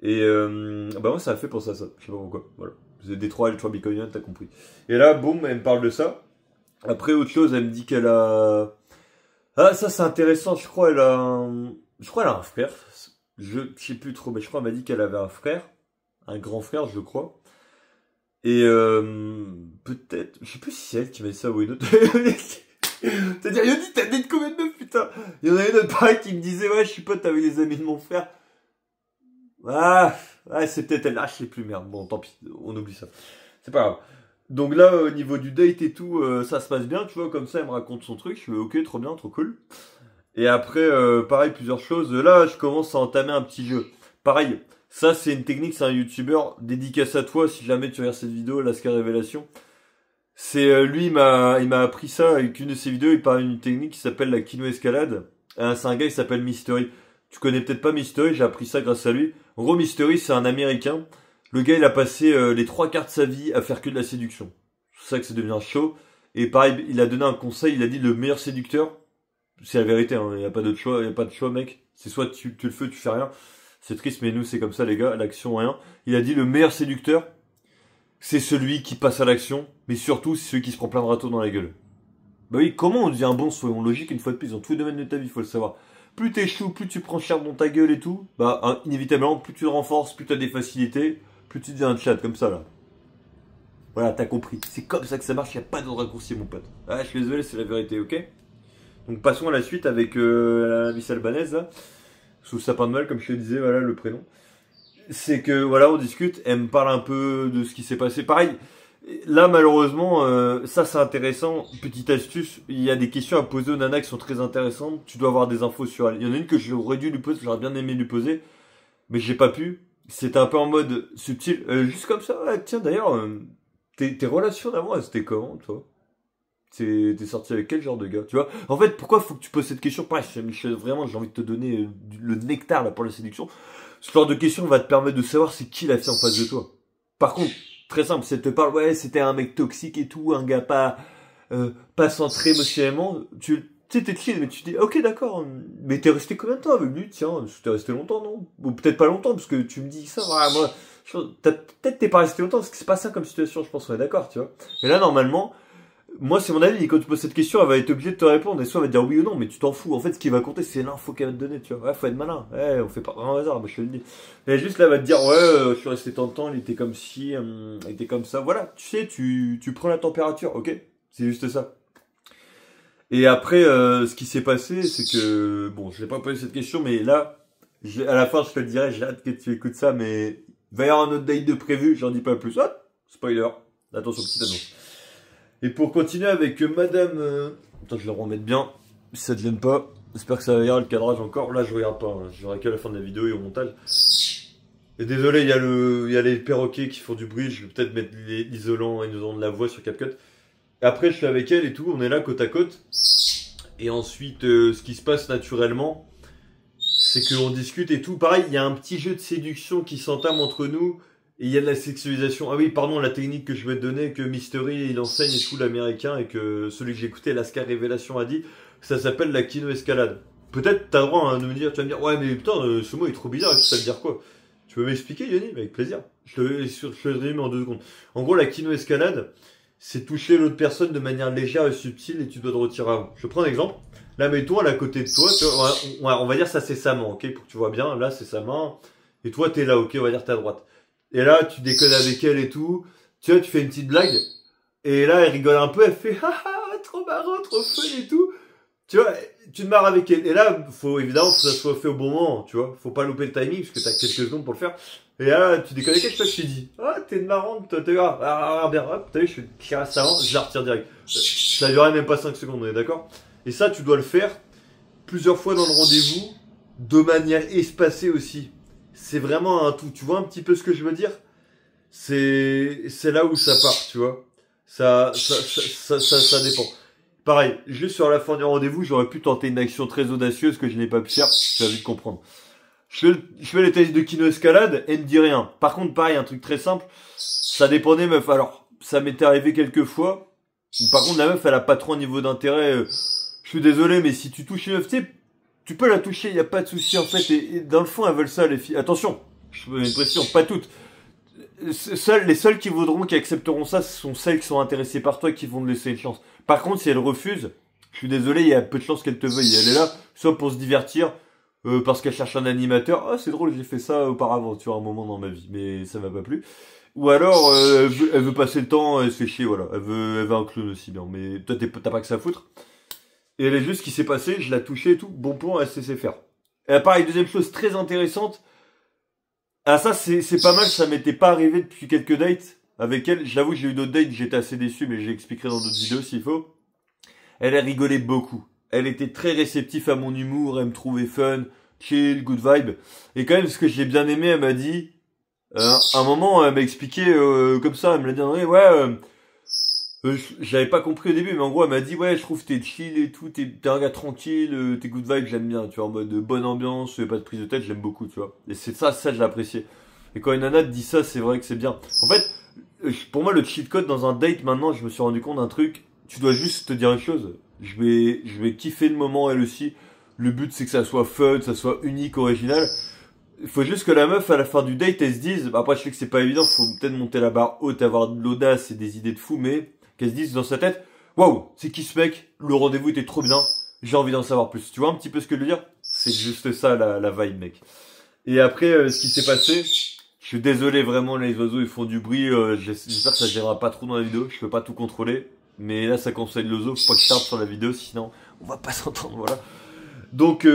Et bah moi, ça a fait penser à ça. Je sais pas pourquoi. Voilà. Vous êtes Détroit, Electro Beacon, t'as compris. Et là, boum, elle me parle de ça. Après, autre chose, elle me dit qu'elle a... Ah, ça, c'est intéressant. Je crois, je crois, elle a un frère. Je sais plus trop, mais je crois, elle m'a dit qu'elle avait un frère. Un grand frère, je crois. Et peut-être... Je sais plus si c'est elle qui m'a dit ça ou une autre. C'est-à-dire, Yoni, t'as dit combien de meufs, putain? Il y en a une autre pareil qui me disait, ouais, je suis pote avec les amis de mon frère. Ah, ouais, c'est peut-être elle. Ah, je sais plus, merde. Bon, tant pis, on oublie ça. C'est pas grave. Donc là, au niveau du date et tout, ça se passe bien, tu vois, comme ça, elle me raconte son truc. Je fais, ok, trop bien, trop cool. Et après, pareil, plusieurs choses. Là, je commence à entamer un petit jeu. Pareil, ça, c'est une technique, c'est un youtubeur. Dédicace à toi, si jamais tu regardes cette vidéo, Lascar Révélation. C'est lui, il m'a appris ça avec une de ses vidéos. Il parle d'une technique qui s'appelle la Kino Escalade. C'est un gars qui s'appelle Mystery. Tu connais peut-être pas Mystery, j'ai appris ça grâce à lui. En gros, Mystery, c'est un Américain. Le gars, il a passé les 3 quarts de sa vie à faire que de la séduction. C'est ça que ça devient chaud. Et pareil, il a donné un conseil, il a dit le meilleur séducteur, c'est la vérité, hein, il n'y a pas d'autre choix, il n'y a pas de choix, mec. C'est soit tu le fais, tu fais rien. C'est triste, mais nous, c'est comme ça, les gars, l'action, rien. Il a dit le meilleur séducteur, c'est celui qui passe à l'action, mais surtout, c'est celui qui se prend plein de râteaux dans la gueule. Bah oui, comment on devient bon, soyons logiques, une fois de plus, dans tous les domaines de ta vie, faut le savoir. Plus t'es chou, plus tu prends cher dans ta gueule et tout, bah, inévitablement, plus tu te renforces, plus t'as des facilités, plus tu deviens un chat, comme ça, là. Voilà, t'as compris. C'est comme ça que ça marche, y a pas d'autre raccourci, mon pote. Ah, je suis désolé, c'est la vérité, ok? Donc, passons à la suite avec la Miss Albanaise, là. Sous sapin de mal, comme je te disais, voilà, le prénom. C'est que, voilà, on discute, elle me parle un peu de ce qui s'est passé. Pareil, là, malheureusement, ça, c'est intéressant. Petite astuce, il y a des questions à poser aux nanas qui sont très intéressantes. Tu dois avoir des infos sur elle. Il y en a une que j'aurais dû lui poser, j'aurais bien aimé lui poser, mais j'ai pas pu. C'était un peu en mode subtil. Juste comme ça, ouais, tiens, d'ailleurs... Tes relations d'avant, elles étaient comment, toi? T'es sorti avec quel genre de gars, tu vois? En fait, pourquoi faut que tu poses cette question? Pareil, Michel, vraiment, j'ai envie de te donner le nectar, là, pour la séduction. Ce genre de question va te permettre de savoir c'est qui la fille en face de toi. Par contre, très simple, si elle te parle, ouais, c'était un mec toxique et tout, un gars pas centré émotionnellement, tu sais, t'es chill, mais tu te dis, ok, d'accord, mais t'es resté combien de temps avec lui? Tiens, t'es resté longtemps, non? Ou peut-être pas longtemps, parce que tu me dis ça, voilà, moi, peut-être t'es pas resté longtemps, parce que c'est pas ça comme situation, je pense qu'on est d'accord, tu vois. Et là, normalement, moi, c'est mon avis, quand tu poses cette question, elle va être obligée de te répondre, et soit elle va te dire oui ou non, mais tu t'en fous. En fait, ce qui va compter, c'est l'info qu'elle va te donner, tu vois. Ouais, faut être malin. Ouais, on fait pas un hasard, moi, je te le dis. Et juste là, elle va te dire, ouais, je suis resté tant de temps, il était comme ci, il était comme ça. Voilà, tu sais, tu prends la température, ok? C'est juste ça. Et après, ce qui s'est passé, c'est que, bon, je n'ai pas posé cette question, mais là, à la fin, je te le dirai, j'ai hâte que tu écoutes ça, mais il va y avoir un autre date de prévu, j'en dis pas plus. Ah, spoiler. Attention, petite annonce. Et pour continuer avec Madame... Attends, je vais le remettre bien, si ça te gêne pas. J'espère que ça va y avoir le cadrage encore. Là, je regarde pas, hein. Je verrai qu'à la fin de la vidéo et au montage. Et désolé, il y a les perroquets qui font du bruit, je vais peut-être mettre l'isolant et nous avons de la voix sur CapCut. Et après, je suis avec elle et tout, on est là côte à côte. Et ensuite, ce qui se passe naturellement, c'est qu'on discute et tout. Pareil, il y a un petit jeu de séduction qui s'entame entre nous. Et il y a de la sexualisation. Ah oui, pardon, la technique que je vais te donner, que Mystery, il enseigne et tout, l'américain, et que celui que j'ai écouté, Lascar Révélation, a dit, ça s'appelle la Kino Escalade. Peut-être t'as le droit de me dire, tu vas me dire, ouais, mais putain, ce mot est trop bizarre, ça veut dire quoi? Tu peux m'expliquer, Yoni? Avec plaisir. Je te le résume en 2 secondes. En gros, la Kino Escalade, c'est toucher l'autre personne de manière légère et subtile et tu dois te retirer avant. Je prends un exemple. Là, mets-toi à la côté de toi. Tu vois, on va dire ça, c'est sa main, ok? Pour que tu vois bien. Là, c'est sa main. Et toi, t'es là, ok? On va dire t'es à droite. Et là, tu déconnes avec elle et tout. Tu vois, tu fais une petite blague. Et là, elle rigole un peu. Elle fait, haha, trop marrant, trop fun et tout. Tu vois, tu te marres avec elle. Et là, évidemment, faut que ça soit fait au bon moment, tu vois. Faut pas louper le timing, parce que t'as quelques secondes pour le faire. Et là, tu déconnes avec elle, je te dis, ah, t'es une marrante, toi, t'es là. Ah, bien, hop, t'as vu, je fais caresse avant, je la retire direct. Ça durait même pas 5 secondes, on est d'accord? Et ça, tu dois le faire plusieurs fois dans le rendez-vous, de manière espacée aussi. C'est vraiment un tout. Tu vois un petit peu ce que je veux dire? C'est là où ça part, tu vois. Ça dépend. Pareil, juste sur la fin du rendez-vous, j'aurais pu tenter une action très audacieuse que je n'ai pas pu faire, tu as vite comprendre. Je fais les tests de Kino Escalade, elle ne dit rien. Par contre, pareil, un truc très simple, ça dépendait, meuf. Alors, ça m'était arrivé quelques fois. Par contre, la meuf, elle a pas trop un niveau d'intérêt. Je suis désolé, mais si tu touches une meuf, tu sais, tu peux la toucher, il n'y a pas de souci en fait. Et dans le fond, elles veulent ça, les filles. Attention, je fais une précision, pas toutes. Les seules qui voudront, qui accepteront ça, ce sont celles qui sont intéressées par toi et qui vont te laisser une chance. Par contre, si elles refusent, je suis désolé, il y a peu de chances qu'elles te veuillent. Elle est là, soit pour se divertir, parce qu'elle cherche un animateur. Ah, c'est drôle, j'ai fait ça auparavant, tu vois, un moment dans ma vie, mais ça m'a pas plu. Ou alors, elle veut passer le temps, elle se fait chier, voilà. Elle veut un clown aussi bien, mais toi, t'as pas que ça à foutre. Et elle est juste ce qui s'est passé, je l'ai touché et tout, bon point, elle sait faire. Et pareil, deuxième chose très intéressante. Ah ça c'est pas mal, ça m'était pas arrivé depuis quelques dates avec elle. J'avoue, j'ai eu d'autres dates, j'étais assez déçu, mais j'expliquerai dans d'autres vidéos s'il faut. Elle a rigolé beaucoup. Elle était très réceptive à mon humour, elle me trouvait fun, chill, good vibe. Et quand même, ce que j'ai bien aimé, elle m'a dit... un moment, elle m'a expliqué comme ça, elle me l'a dit, j'avais pas compris au début, mais en gros, elle m'a dit, ouais, je trouve que t'es chill et tout, t'es un gars tranquille, t'es good vibe, j'aime bien, tu vois, en mode bonne ambiance, pas de prise de tête, j'aime beaucoup, tu vois. Et c'est ça, j'ai apprécié. Et quand une nana te dit ça, c'est vrai que c'est bien. En fait, pour moi, le cheat code dans un date, maintenant, je me suis rendu compte d'un truc, tu dois juste te dire une chose, je vais kiffer le moment, elle aussi. Le but, c'est que ça soit fun, ça soit unique, original. Il faut juste que la meuf, à la fin du date, elle se dise, bah après, je sais que c'est pas évident, faut peut-être monter la barre haute, avoir de l'audace et des idées de fou, mais qu'elle se dise dans sa tête, waouh, c'est qui ce mec? Le rendez-vous était trop bien, j'ai envie d'en savoir plus. Tu vois un petit peu ce que je veux dire? C'est juste ça, la vibe, mec. Et après, ce qui s'est passé, je suis désolé, vraiment, les oiseaux, ils font du bruit, j'espère que ça gérera pas trop dans la vidéo, je peux pas tout contrôler. Mais là, ça conseille l'oiseau, faut pas que je tarde sur la vidéo, sinon, on va pas s'entendre, voilà. Donc,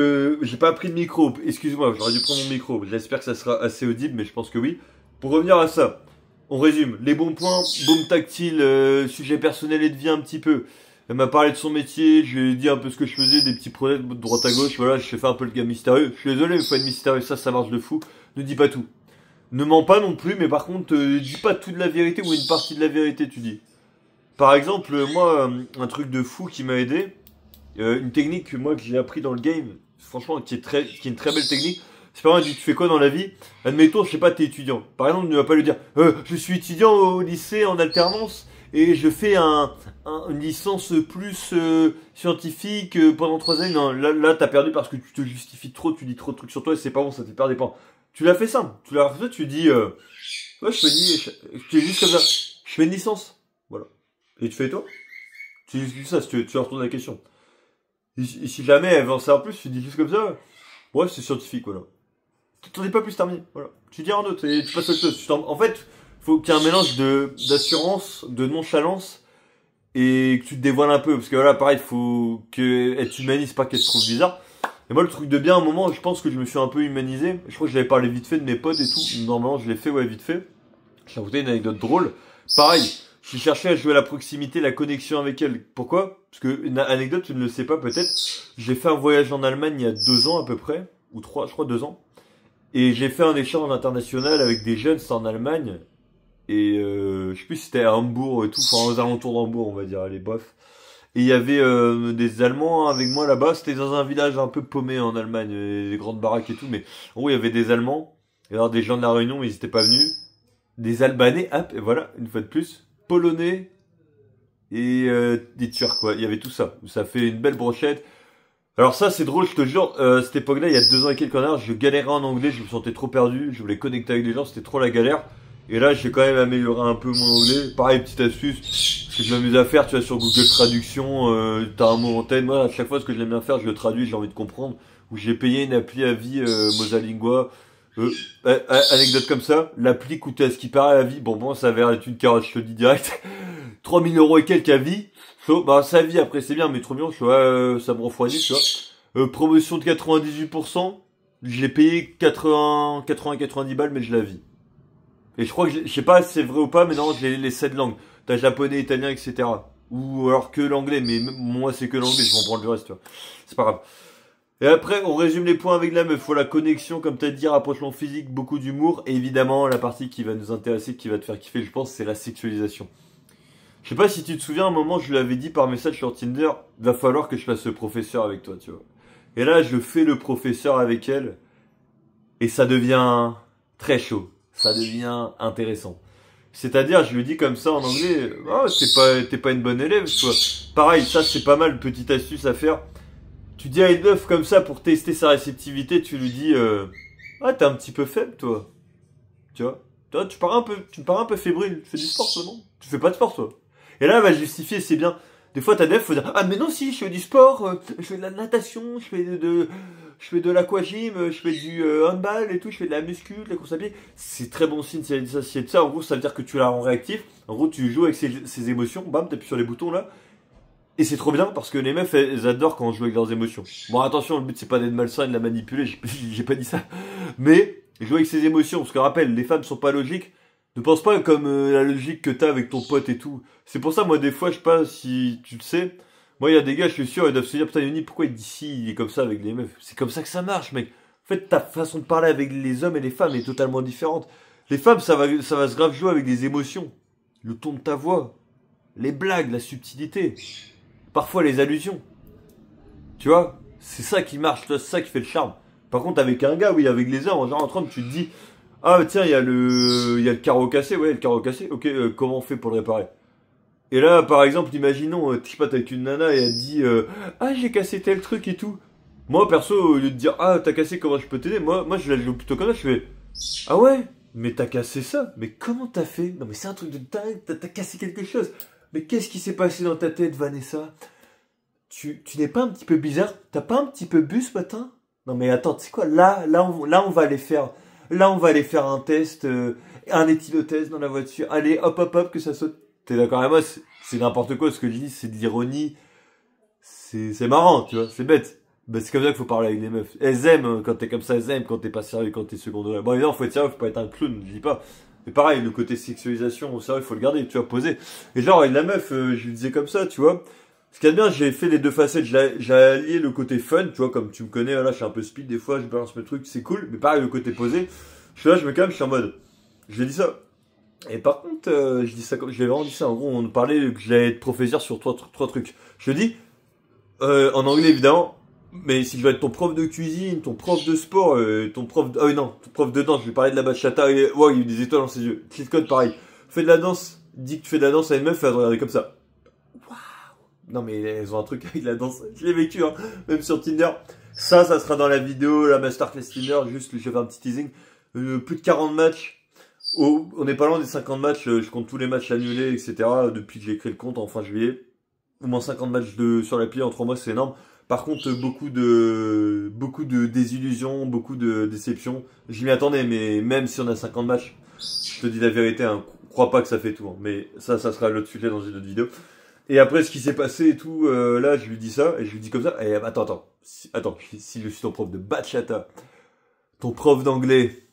j'ai pas pris de micro. Excuse-moi, j'aurais dû prendre mon micro. J'espère que ça sera assez audible, mais je pense que oui. Pour revenir à ça, on résume. Les bons points, baume tactile, sujet personnel et de vie un petit peu. Elle m'a parlé de son métier, je lui ai dit un peu ce que je faisais, des petits projets de droite à gauche. Voilà, je fait un peu le gars mystérieux. Je suis désolé, mais faut être mystérieux, ça marche de fou. Ne dis pas tout. Ne mens pas non plus, mais par contre, dis pas toute la vérité ou une partie de la vérité, tu dis. Par exemple, moi, un truc de fou qui m'a aidé, une technique que moi que j'ai appris dans le game, franchement, qui est une très belle technique. C'est pas mal, tu fais quoi dans la vie? Admettons, je sais pas, t'es étudiant. Par exemple, ne va pas lui dire, je suis étudiant au lycée en alternance et je fais une licence plus scientifique pendant 3 années. Non, là, t'as perdu parce que tu te justifies trop, tu dis trop de trucs sur toi et c'est pas bon, ça te perd des points. Tu l'as fait simple. Tu l'as fait, tu dis, ouais, je fais juste comme ça. Je fais une licence. Voilà. Et tu fais toi? Tu dis ça, si tu retournes la question. Et si jamais elle veut en savoir plus, tu dis juste comme ça. Ouais, c'est scientifique, voilà. T'en es pas plus terminé, voilà. Tu dis un autre et tu passes à autre chose. En fait, faut qu'il y ait un mélange d'assurance, de nonchalance et que tu te dévoiles un peu. Parce que voilà, pareil, faut qu'elle t'humanise, pas qu'elle te trouve bizarre. Et moi, le truc de bien, à un moment, je pense que je me suis un peu humanisé. Je crois que j'avais parlé vite fait de mes potes et tout. Normalement, je l'ai fait, ouais, vite fait. J'ai raconté une anecdote drôle. Pareil. J'ai cherché à jouer à la proximité, la connexion avec elle. Pourquoi? Parce que, une anecdote, tu ne le sais pas peut-être. J'ai fait un voyage en Allemagne il y a 2 ans à peu près. Ou 3, je crois 2 ans. Et j'ai fait un échange international avec des jeunes, c'était en Allemagne. Et je sais plus si c'était à Hambourg et tout. Enfin, aux alentours d'Hambourg, on va dire. Allez, bof. Et il y avait des Allemands avec moi là-bas. C'était dans un village un peu paumé en Allemagne. Des grandes baraques et tout. Mais en gros, il y avait des Allemands. Et alors, des gens de la Réunion, ils étaient pas venus. Des Albanais, hop, et voilà, une fois de plus. Polonais et des Turcs, quoi. Il y avait tout ça. Ça fait une belle brochette. Alors ça, c'est drôle, je te jure, cette époque-là, il y a 2 ans et quelques années, je galérais en anglais, je me sentais trop perdu, je voulais connecter avec des gens, c'était trop la galère. Et là, j'ai quand même amélioré un peu mon anglais. Pareil, petite astuce, ce que je m'amuse à faire, tu vois, sur Google Traduction, t'as un mot en tête. Moi, à chaque fois, ce que j'aime bien faire, je le traduis, j'ai envie de comprendre. Ou j'ai payé une appli à vie, Mosalingua. Anecdote comme ça, l'appli coûtait à ce qui paraît à vie. Bon, ça avait l'air d'être une carotte, je te le dis direct. 3000 € et quelques à vie. Bah, sa vie, après, c'est bien, mais trop bien, tu vois, ça me refroidit, tu vois. Promotion de 98%. Je l'ai payé 90 balles, mais je la vis. Et je crois que, je sais pas si c'est vrai ou pas, mais non, j'ai les 7 langues. T'as japonais, italien, etc. Ou alors que l'anglais, mais moi, c'est que l'anglais, je vais en prendre le reste, tu vois. C'est pas grave. Et après, on résume les points avec la meuf. Faut la connexion, comme t'as dit, rapprochement physique, beaucoup d'humour. Et évidemment, la partie qui va nous intéresser, qui va te faire kiffer, je pense, c'est la sexualisation. Je sais pas si tu te souviens, à un moment, je lui avais dit par message sur Tinder, va falloir que je fasse le professeur avec toi, tu vois. Et là, je fais le professeur avec elle. Et ça devient très chaud. Ça devient intéressant. C'est-à-dire, je lui dis comme ça en anglais, oh, t'es pas une bonne élève, tu vois. Pareil, ça, c'est pas mal, petite astuce à faire. Tu dis à une meuf comme ça pour tester sa réceptivité, tu lui dis ah, t'es un petit peu faible, toi. Tu vois? Toi, tu me parais un peu fébrile. Tu fais du sport, toi, non? Tu fais pas de sport, toi. Et là, elle va justifier, c'est bien. Des fois, ta def, faut dire, ah, mais non, si, je fais du sport, je fais de la natation, je fais de l'aquagym, je fais du handball et tout, je fais de la muscu, de la course à pied. C'est très bon signe si elle dit ça, si elle dit ça. En gros, ça veut dire que tu la rends réactif. En gros, tu joues avec ses émotions, bam, t'appuies sur les boutons, là. Et c'est trop bien parce que les meufs, elles adorent quand on joue avec leurs émotions. Bon, attention, le but, c'est pas d'être malsain et de la manipuler, j'ai pas dit ça. Mais, jouer avec ses émotions, parce que rappelle, les femmes sont pas logiques. Ne pense pas comme la logique que t'as avec ton pote et tout. C'est pour ça, moi, des fois, je sais pas si tu le sais. Moi, il y a des gars, je suis sûr, ils doivent se dire, putain, Yoni, pourquoi il dit si, il est comme ça avec les meufs? C'est comme ça que ça marche, mec. En fait, ta façon de parler avec les hommes et les femmes est totalement différente. Les femmes, ça va se grave jouer avec des émotions. Le ton de ta voix. Les blagues, la subtilité. Parfois, les allusions. Tu vois? C'est ça qui marche, c'est ça qui fait le charme. Par contre, avec un gars, oui, avec les hommes, en genre en train, tu te dis, ah, tiens, il y a le carreau cassé, ouais, le carreau cassé, ok, comment on fait pour le réparer? Et là, par exemple, imaginons, je sais pas, t'es avec une nana et elle te dit, ah, j'ai cassé tel truc et tout. Moi, perso, au lieu de dire, ah, t'as cassé, comment je peux t'aider? Moi, je la joue plutôt comme ça, je fais, ah ouais, mais t'as cassé ça? Mais comment t'as fait? Non, mais c'est un truc de dingue, t'as cassé quelque chose. Mais qu'est-ce qui s'est passé dans ta tête, Vanessa? Tu n'es pas un petit peu bizarre? T'as pas un petit peu bu ce matin? Non mais attends, tu sais quoi? Là, on va aller faire, là, on va aller faire un test, un éthylotest dans la voiture. Allez, hop, hop, hop, que ça saute. T'es d'accord avec moi? C'est n'importe quoi. Ce que je dis, c'est de l'ironie. C'est marrant, tu vois. C'est bête. Ben, c'est comme ça qu'il faut parler avec les meufs. Elles aiment quand t'es comme ça, elles aiment quand t'es pas sérieux, quand t'es secondaire. Bon, évidemment, faut être sérieux, faut pas être un clown, je dis pas. Mais pareil, le côté sexualisation, au sérieux, faut le garder, tu vois, poser. Et genre, avec la meuf, je lui disais comme ça, tu vois. Ce qu'il y a de bien, j'ai fait les deux facettes. J'ai allié le côté fun, tu vois, comme tu me connais, là, je suis un peu speed des fois, je balance mes trucs, c'est cool. Mais pareil, le côté posé, je suis là, je me calme, je suis en mode, je lui ai dit ça. Et par contre, je dis ça comme, je l'ai vraiment dit ça. En gros, on parlait que j'allais être professeur sur trois trucs. Je lui dis, en anglais évidemment, mais si je vais être ton prof de cuisine, ton prof de sport, ton prof de... Ah oui non, ton prof de danse, je vais parler de la bachata, et wow, il y a eu des étoiles dans ses yeux. Cheat code pareil. Fais de la danse, dis que tu fais de la danse à une meuf, elle va te regarder comme ça. Waouh. Non mais elles ont un truc avec la danse, je l'ai vécu, hein, même sur Tinder. Ça sera dans la vidéo, la masterclass Tinder, juste je fais un petit teasing. Plus de 40 matchs. Oh, on n'est pas loin des 50 matchs, je compte tous les matchs annulés, etc. Depuis que j'ai créé le compte en fin juillet. Au moins 50 matchs sur l'appli en 3 mois, c'est énorme. Par contre, beaucoup de désillusions, beaucoup de déceptions. Je m'y attendais, mais même si on a 50 matchs, je te dis la vérité, hein, crois pas que ça fait tout. Hein. Mais ça sera l'autre sujet dans une autre vidéo. Et après, ce qui s'est passé et tout, là, je lui dis ça, et je lui dis comme ça. Et attends, si je suis ton prof de bachata, ton prof d'anglais,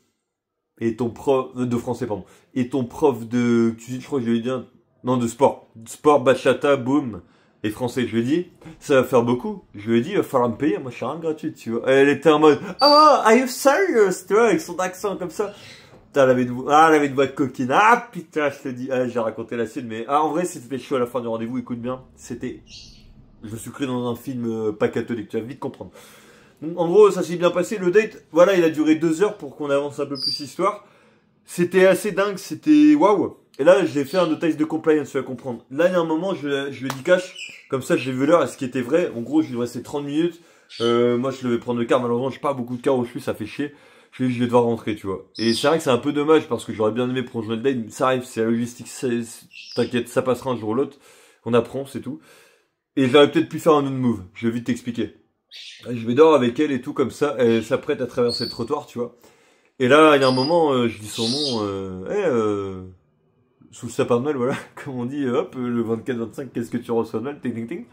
et ton prof de français, pardon, et ton prof de cuisine, je crois que je lui ai dit, non, de sport, bachata, boum. Et français, je lui ai dit, ça va faire beaucoup. Je lui ai dit, il va falloir me payer, moi je suis rien gratuit, tu vois. Elle était en mode, ah, are you serious, tu vois, avec son accent comme ça. Putain, elle avait une voix de coquine. Ah, putain, je te dis, ah, j'ai raconté la suite, mais, en vrai, c'était chaud à la fin du rendez-vous, écoute bien. Je me suis cru dans un film pas catholique, tu vas vite comprendre. Donc, en gros, ça s'est bien passé, le date, voilà, il a duré 2 heures pour qu'on avance un peu plus l'histoire. C'était assez dingue, c'était waouh. Et là, j'ai fait un notice de compliance, tu vas comprendre. Là, il y a un moment, je lui ai dit cash, comme ça, j'ai vu l'heure, et ce qui était vrai. En gros, je lui restais 30 minutes. Moi, je devais prendre le car, malheureusement, j'ai pas beaucoup de car où je suis, ça fait chier. Je lui ai dit, je vais devoir rentrer, tu vois. Et c'est vrai que c'est un peu dommage, parce que j'aurais bien aimé prolonger le date, mais ça arrive, c'est la logistique, t'inquiète, ça passera un jour ou l'autre. On apprend, c'est tout. Et j'aurais peut-être pu faire un autre move, je vais vite t'expliquer. Je vais dehors avec elle et tout, comme ça, elle s'apprête à traverser le trottoir, tu vois. Et là, il y a un moment, je dis son nom, sous le sapin de Noël, voilà, comme on dit, hop, le 24-25, qu'est-ce que tu reçois de Noël, ting ting ting.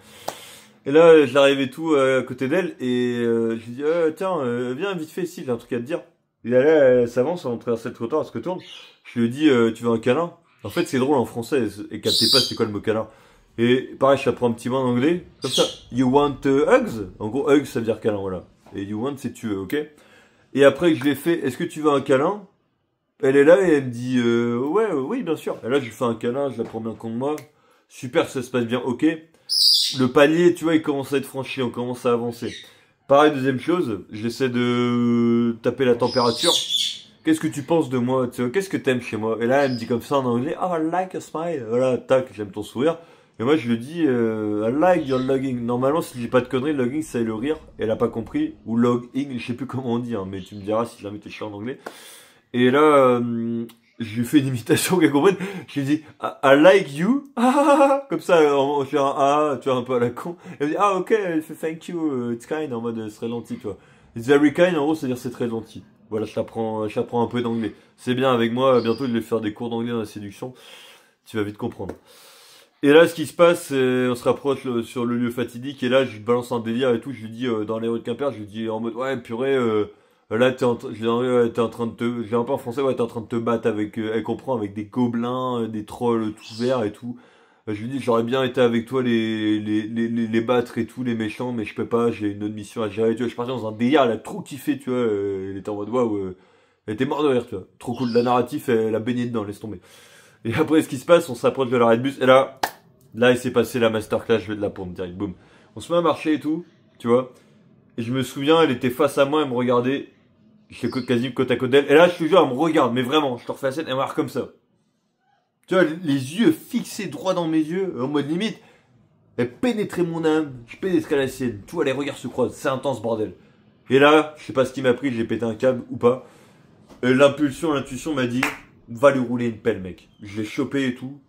Et là, je l'arrive et tout à côté d'elle, et je lui dis, tiens, viens vite fait ici, j'ai un truc à te dire. Et là, elle s'avance, on traverse le trottoir, elle se retourne. Je lui dis, tu veux un câlin? En fait, c'est drôle en français, et captez pas c'est quoi le mot câlin. Et pareil, je t'apprends un petit mot en anglais, comme ça. You want hugs? En gros, hugs, ça veut dire câlin, voilà. Et you want, c'est tu veux, ok? Et après que je l'ai fait, est-ce que tu veux un câlin? Elle est là et elle me dit ouais, oui, bien sûr. Et là, je lui fais un câlin, je la prends bien contre moi. Super, ça se passe bien, ok. Le palier, tu vois, il commence à être franchi, on commence à avancer. Pareil, deuxième chose, j'essaie de taper la température. Qu'est-ce que tu penses de moi? Qu'est-ce que t'aimes chez moi? Et là, elle me dit comme ça en anglais, oh, I like a smile. Voilà, tac, j'aime ton sourire. Et moi, je lui dis, I like your logging. Normalement, si j'ai pas de conneries, logging, c'est le rire. Et elle a pas compris. Ou logging, je sais plus comment on dit, hein, mais tu me diras si jamais t'es chiant en anglais. Et là, je lui fais une imitation qu'elle comprenne. Je lui dis, I like you. Comme ça, je fais un ah, tu vois, un peu à la con. Elle me dit, ah, ok, elle fait thank you, it's kind, en mode, c'est très gentil, tu vois. It's very kind, en gros, c'est-à-dire c'est très gentil. Voilà, je t'apprends un peu d'anglais. C'est bien avec moi, bientôt je vais faire des cours d'anglais dans la séduction. Tu vas vite comprendre. Et là, ce qui se passe, c'est, on se rapproche sur le lieu fatidique, et là, je lui balance un délire et tout, je lui dis, dans les rues de Quimper, je lui dis en mode, ouais, purée, là, je lui dis, ouais, t'es en train de te, je dis un peu en français, ouais, t'es en train de te battre avec, elle comprend, avec des gobelins, des trolls tout verts et tout. Je lui dis, j'aurais bien été avec toi les battre et tout, les méchants, mais je peux pas, j'ai une autre mission à gérer, tu vois, je suis parti dans un délire, elle a trop kiffé, tu vois, elle était en mode, waouh, elle était morte de rire, tu vois. Trop cool, la narrative, elle a baigné dedans, laisse tomber. Et après, ce qui se passe, on s'approche de l'arrêt de bus, et là, il s'est passé la masterclass, je vais de la pompe, direct, boum. On se met à marcher et tout, tu vois. Et je me souviens, elle était face à moi, elle me regardait, j'étais quasi côte à côte d'elle, et là, je te jure, elle me regarde, mais vraiment, je te refais la scène, elle me regarde comme ça. Tu vois, les yeux fixés droit dans mes yeux, en mode limite, elle pénétrait mon âme, je pénétrais la sienne, tu vois, les regards se croisent, c'est intense, bordel. Et là, je sais pas ce qui m'a pris, j'ai pété un câble ou pas. L'intuition m'a dit, va lui rouler une pelle, mec. Je l'ai chopé et tout.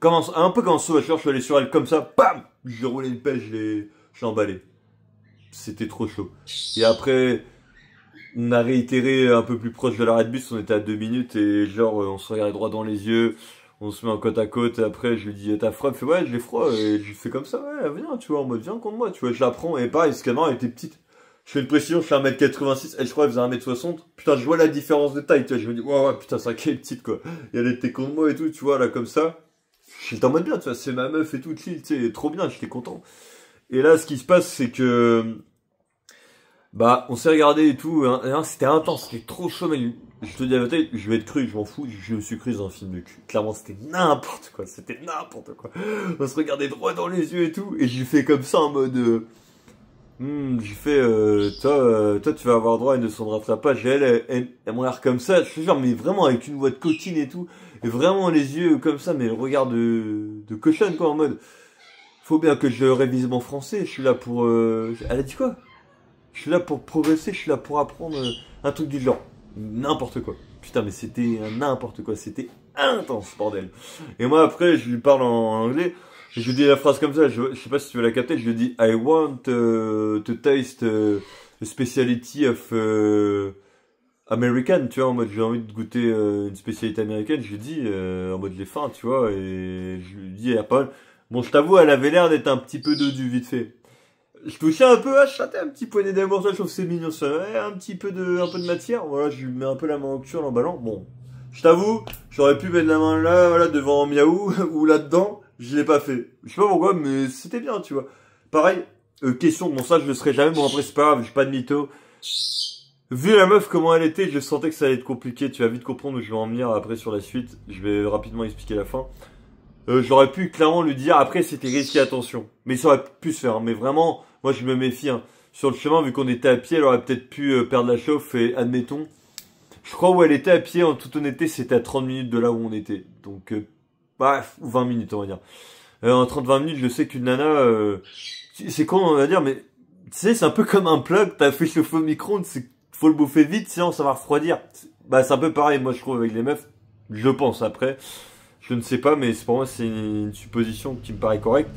Un peu comme un sauvage, je suis allé sur elle comme ça, bam! Je lui ai roulé une pelle, je l'ai emballé. C'était trop chaud. Et après, on a réitéré un peu plus proche de l'arrêt de bus, on était à 2 minutes et genre, on se regardait droit dans les yeux, on se met en côte à côte, et après, je lui dis, t'as froid? Elle fait, ouais, j'ai froid, et je lui fais comme ça, ouais, viens, tu vois, en mode, viens contre moi, tu vois, je la prends, et pareil, ce caméra était petite. Je fais une précision, je fais 1m86, elle, je crois, elle faisait 1m60. Putain, je vois la différence de taille, tu vois, je me dis, ouais, putain, c'est qu'elle est petite, quoi. Et elle était contre moi et tout, tu vois, là, comme ça. J'étais en mode bien, tu vois, c'est ma meuf et tout, chill, tu sais, trop bien, j'étais content. Et là, ce qui se passe, c'est que, bah, on s'est regardé et tout, hein, c'était intense, c'était trop chaud, mais je te dis la vérité, je vais être cru, je m'en fous, je me suis cru dans un film de cul. Clairement, c'était n'importe quoi, c'était n'importe quoi. On se regardait droit dans les yeux et tout, et j'ai fait comme ça en mode, j'ai fait, toi, tu vas avoir droit à une leçon de rattrapage. Et elle m'a l'air comme ça, je te jure, mais vraiment avec une voix de coquine et tout, et vraiment les yeux comme ça, mais le regard de cochonne, quoi, en mode, faut bien que je révise mon français, je suis là pour, elle a dit quoi? Je suis là pour progresser, je suis là pour apprendre un truc du genre. N'importe quoi. Putain, mais c'était n'importe quoi, c'était intense, bordel. Et moi, après, je lui parle en anglais. Je lui dis la phrase comme ça, je sais pas si tu veux la capter, je lui dis I want to taste the speciality of American, tu vois, en mode j'ai envie de goûter une spécialité américaine, je lui dis en mode j'ai faim, tu vois, et je lui dis, bon, je t'avoue, elle avait l'air d'être un petit peu dodue vite fait. Je touchais un peu, je chantais un petit poignet d'amour, ça, je trouve que c'est mignon, ça, ouais, un peu de matière, voilà, je lui mets un peu la main au cul en l'emballant, bon. Je t'avoue, j'aurais pu mettre la main là, voilà, devant Miaou, ou là-dedans, je l'ai pas fait. Je sais pas pourquoi, mais c'était bien, tu vois. Pareil, question, bon ça je le serai jamais, bon après c'est pas grave, j'ai pas de mytho. Vu la meuf comment elle était, je sentais que ça allait être compliqué, tu vas vite comprendre où je vais en venir après sur la suite, je vais rapidement expliquer la fin. J'aurais pu clairement lui dire, après c'était risqué, attention. Mais ça aurait pu se faire, hein. Mais vraiment, moi je me méfie, hein. Sur le chemin, vu qu'on était à pied, elle aurait peut-être pu perdre la chauffe et admettons, je crois où elle était à pied, en toute honnêteté, c'était à 30 minutes de là où on était. Donc, bref, ou 20 minutes, on va dire. En 30-20 minutes, je sais qu'une nana, c'est con, on va dire, mais, tu sais, c'est un peu comme un plat que t'as fait chauffer au micro-ondes, faut le bouffer vite, sinon ça va refroidir. Bah, c'est un peu pareil, moi, je trouve, avec les meufs. Je pense, après. Je ne sais pas, mais pour moi, c'est une supposition qui me paraît correcte.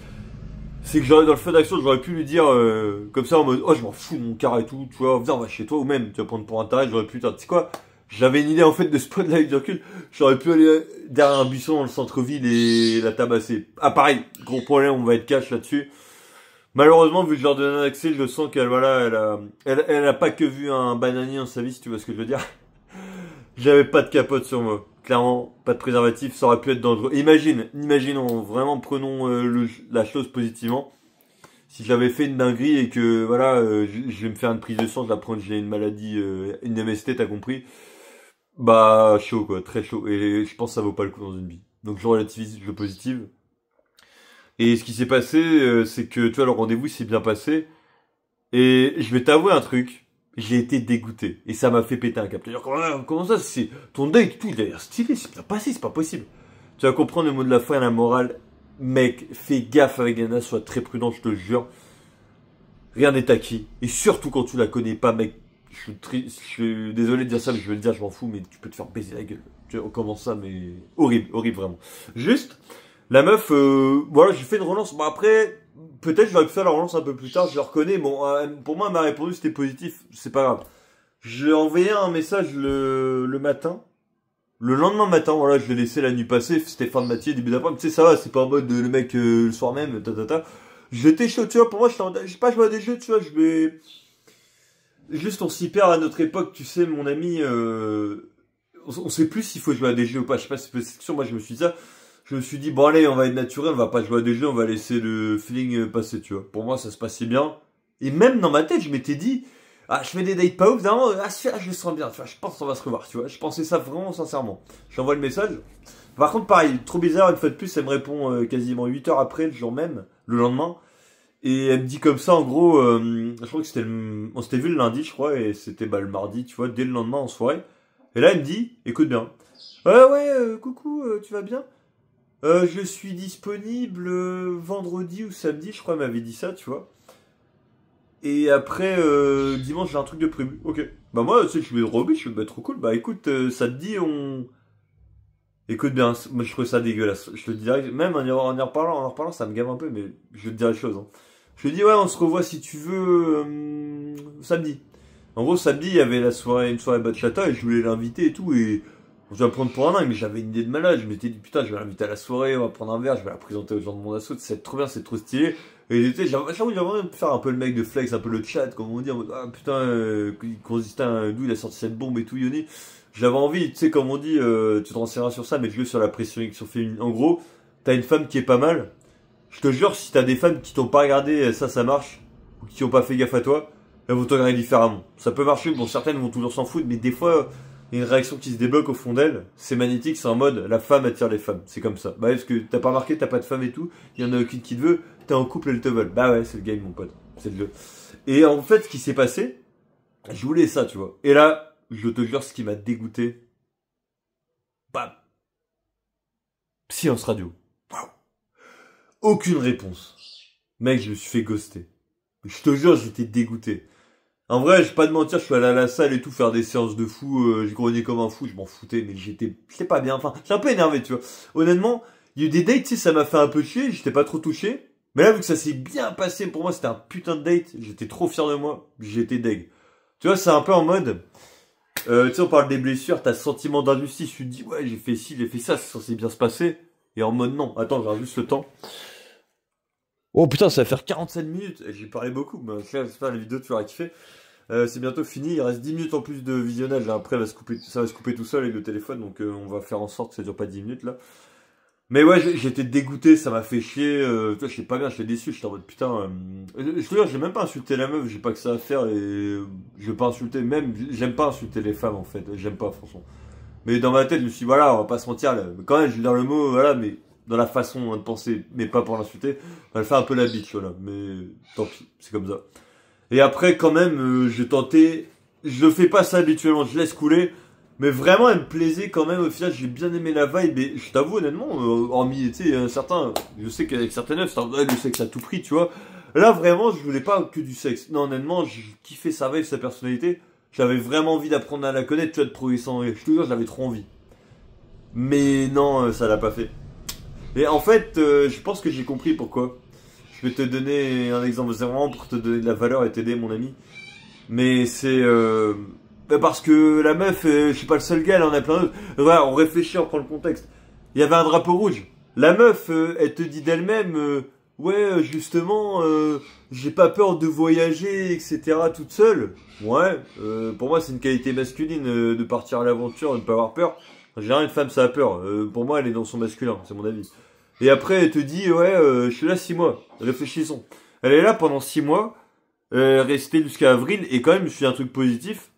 C'est que dans le feu d'action, j'aurais pu lui dire, comme ça, en mode, oh, je m'en fous de mon car et tout, tu vois, viens, on va chez toi, ou même, tu vas prendre pour un taré, j'aurais pu, tu sais quoi, j'avais une idée, en fait, de spot là avec du recul, j'aurais pu aller derrière un buisson dans le centre-ville et la tabasser. Ah, pareil, gros problème, on va être cash là-dessus. Malheureusement, vu que je leur donne un accès, je sens qu'elle, voilà, elle a pas que vu un bananier dans sa vie, si tu vois ce que je veux dire. J'avais pas de capote sur moi. Clairement, pas de préservatif, ça aurait pu être dangereux. Imaginons, vraiment prenons la chose positivement. Si j'avais fait une dinguerie et que, voilà, je vais me faire une prise de sang, je vais apprendre que j'ai une maladie, une MST, t'as compris. Bah, chaud quoi, très chaud. Et je pense que ça vaut pas le coup dans une vie. Donc je relativise, je positive. Et ce qui s'est passé, c'est que, tu vois, le rendez-vous s'est bien passé. Et je vais t'avouer un truc. J'ai été dégoûté. Et ça m'a fait péter un câble. Comment ça, c'est ton date, tout, il a l'air stylé, c'est bien passé, c'est pas possible. Tu vas comprendre le mot de la fin et la morale. Mec, fais gaffe avec Nana, sois très prudent, je te jure. Rien n'est acquis. Et surtout quand tu la connais pas, mec. Je suis désolé de dire ça, mais je vais le dire, je m'en fous, mais tu peux te faire baiser la gueule. Tu vois, on commence ça, mais horrible, horrible vraiment. Juste, la meuf, voilà, j'ai fait une relance. Bon après, peut-être je vais faire la relance un peu plus tard, je le reconnais. Bon, pour moi, elle m'a répondu, c'était positif, c'est pas grave. Je lui ai envoyé un message le matin. Le lendemain matin, voilà, je l'ai laissé la nuit passée, c'était fin de matinée, début d'après-midi, tu sais, ça va, c'est pas en mode le mec le soir même, ta. J'étais chaud, tu vois, pour moi, j'ai pas joué à des jeux, tu vois, je vais... Juste, on s'y perd à notre époque, tu sais, mon ami, on sait plus s'il faut jouer à des jeux ou pas, je sais pas si c'est question, moi je me suis dit ça, je me suis dit, bon allez, on va être naturel, on va pas jouer à des jeux, on va laisser le feeling passer, tu vois. Pour moi, ça se passait bien, et même dans ma tête, je m'étais dit, ah, je fais des dates pas ouf, vraiment, je le sens bien, tu vois, je pense qu'on va se revoir, tu vois, je pensais ça vraiment sincèrement. J'envoie le message, par contre, pareil, trop bizarre, une fois de plus, elle me répond quasiment 8 heures après, le jour même, le lendemain. Et elle me dit comme ça, en gros, je crois que c'était on s'était vu le lundi, je crois, et c'était le mardi, tu vois, dès le lendemain en soirée. Et là, elle me dit, écoute bien. Coucou, tu vas bien? Je suis disponible vendredi ou samedi, je crois, elle m'avait dit ça, tu vois. Et après, dimanche, j'ai un truc de prévu. Ok. Bah moi, tu sais, je suis Robin, je suis trop cool. Bah écoute, ça te dit, on... Écoute bien, moi je trouve ça dégueulasse. Je te le dirais, même en y reparlant, ça me gave un peu, mais je te dirai les choses. Hein. Je lui dis, ouais, on se revoit si tu veux samedi. En gros, samedi, il y avait une soirée bachata et je voulais l'inviter et tout. Et je vais la prendre pour un an, mais j'avais une idée de malade. Je m'étais dit, putain, je vais l'inviter à la soirée, on va prendre un verre, je vais la présenter aux gens de mon assaut. C'est trop bien, c'est trop stylé. Et tu sais, j'avais envie de faire un peu le mec de flex, un peu le chat, comme on dit, en mode, ah putain, d'où il a sorti cette bombe et tout, Yoni. J'avais envie, tu sais, comme on dit, tu te renseigneras sur ça, mais jouer sur la pression féminine. En gros, t'as une femme qui est pas mal. Je te jure, si t'as des femmes qui t'ont pas regardé, ça marche, ou qui ont pas fait gaffe à toi, elles vont te regarder différemment. Ça peut marcher, bon, certaines vont toujours s'en foutre, mais des fois, il y a une réaction qui se débloque au fond d'elle. C'est magnétique, c'est en mode, la femme attire les femmes. C'est comme ça. Bah, parce que t'as pas remarqué, t'as pas de femme et tout, il y en a aucune qui te veut, t'es en couple, elles te veulent. Bah ouais, c'est le game, mon pote. C'est le jeu. Et en fait, ce qui s'est passé, je voulais ça, tu vois. Et là, je te jure, ce qui m'a dégoûté, bam, Silence radio. Waouh. Aucune réponse. Mec, je me suis fait ghoster. Je te jure, j'étais dégoûté. En vrai, je vais pas te mentir, je suis allé à la salle et tout, faire des séances de fou, je grognais comme un fou, je m'en foutais, mais j'étais pas bien, enfin, j'étais un peu énervé, tu vois. Honnêtement, il y a eu des dates, tu sais, ça m'a fait un peu chier, j'étais pas trop touché. Mais là, vu que ça s'est bien passé, pour moi, c'était un putain de date, j'étais trop fier de moi, j'étais deg. Tu vois, c'est un peu en mode, tu sais, on parle des blessures, t'as ce sentiment d'injustice, tu te dis, ouais, j'ai fait ci, j'ai fait ça, c'est censé bien se passer. Et en mode, non, attends, je regarde juste le temps. Oh putain, ça va faire 47 minutes. J'ai parlé beaucoup, mais j'espère la vidéo tu l'auras kiffé. C'est bientôt fini, il reste 10 minutes en plus de visionnage. Là. Après, ça va se couper tout seul avec le téléphone, donc on va faire en sorte que ça dure pas 10 minutes là. Mais ouais, j'étais dégoûté, ça m'a fait chier. Tu vois, je sais pas bien, j'étais déçu, j'étais en mode putain. Je te jure, j'ai même pas insulté la meuf, j'ai pas que ça à faire et je vais pas insulter. Même, j'aime pas insulter les femmes en fait, j'aime pas, franchement. Mais dans ma tête, je me suis dit, voilà, on va pas se mentir, là. Quand même, je vais dire le mot, voilà, mais dans la façon de penser, mais pas pour l'insulter. Elle fait un peu la bitch, voilà. Mais tant pis, c'est comme ça. Et après, quand même, j'ai tenté, je fais pas ça habituellement, je laisse couler. Mais vraiment, elle me plaisait quand même. Au final, j'ai bien aimé la vibe. Et je t'avoue, honnêtement, hormis, tu sais, certains, je sais qu'avec certaines meufs, c'est le sexe à tout prix, tu vois. Là, vraiment, je voulais pas que du sexe. Non, honnêtement, j'ai kiffé sa vibe, sa personnalité. J'avais vraiment envie d'apprendre à la connaître, tu vois, de progresser en vrai. Je te jure, j'avais trop envie. Mais non, ça l'a pas fait. Et en fait, je pense que j'ai compris pourquoi. Je vais te donner un exemple, c'est vraiment pour te donner de la valeur et t'aider, mon ami. Mais c'est... parce que la meuf, je suis pas le seul gars, elle en a plein d'autres. Voilà, on réfléchit, on prend le contexte. Il y avait un drapeau rouge. La meuf, elle te dit d'elle-même... ouais, justement, j'ai pas peur de voyager, etc. toute seule. Ouais, pour moi, c'est une qualité masculine de partir à l'aventure, de ne pas avoir peur. En général, une femme, ça a peur. Pour moi, elle est dans son masculin, c'est mon avis. Et après, elle te dit, ouais, je suis là 6 mois. Réfléchissons. Elle est là pendant 6 mois, restée jusqu'à avril, et quand même, je suis un truc positif.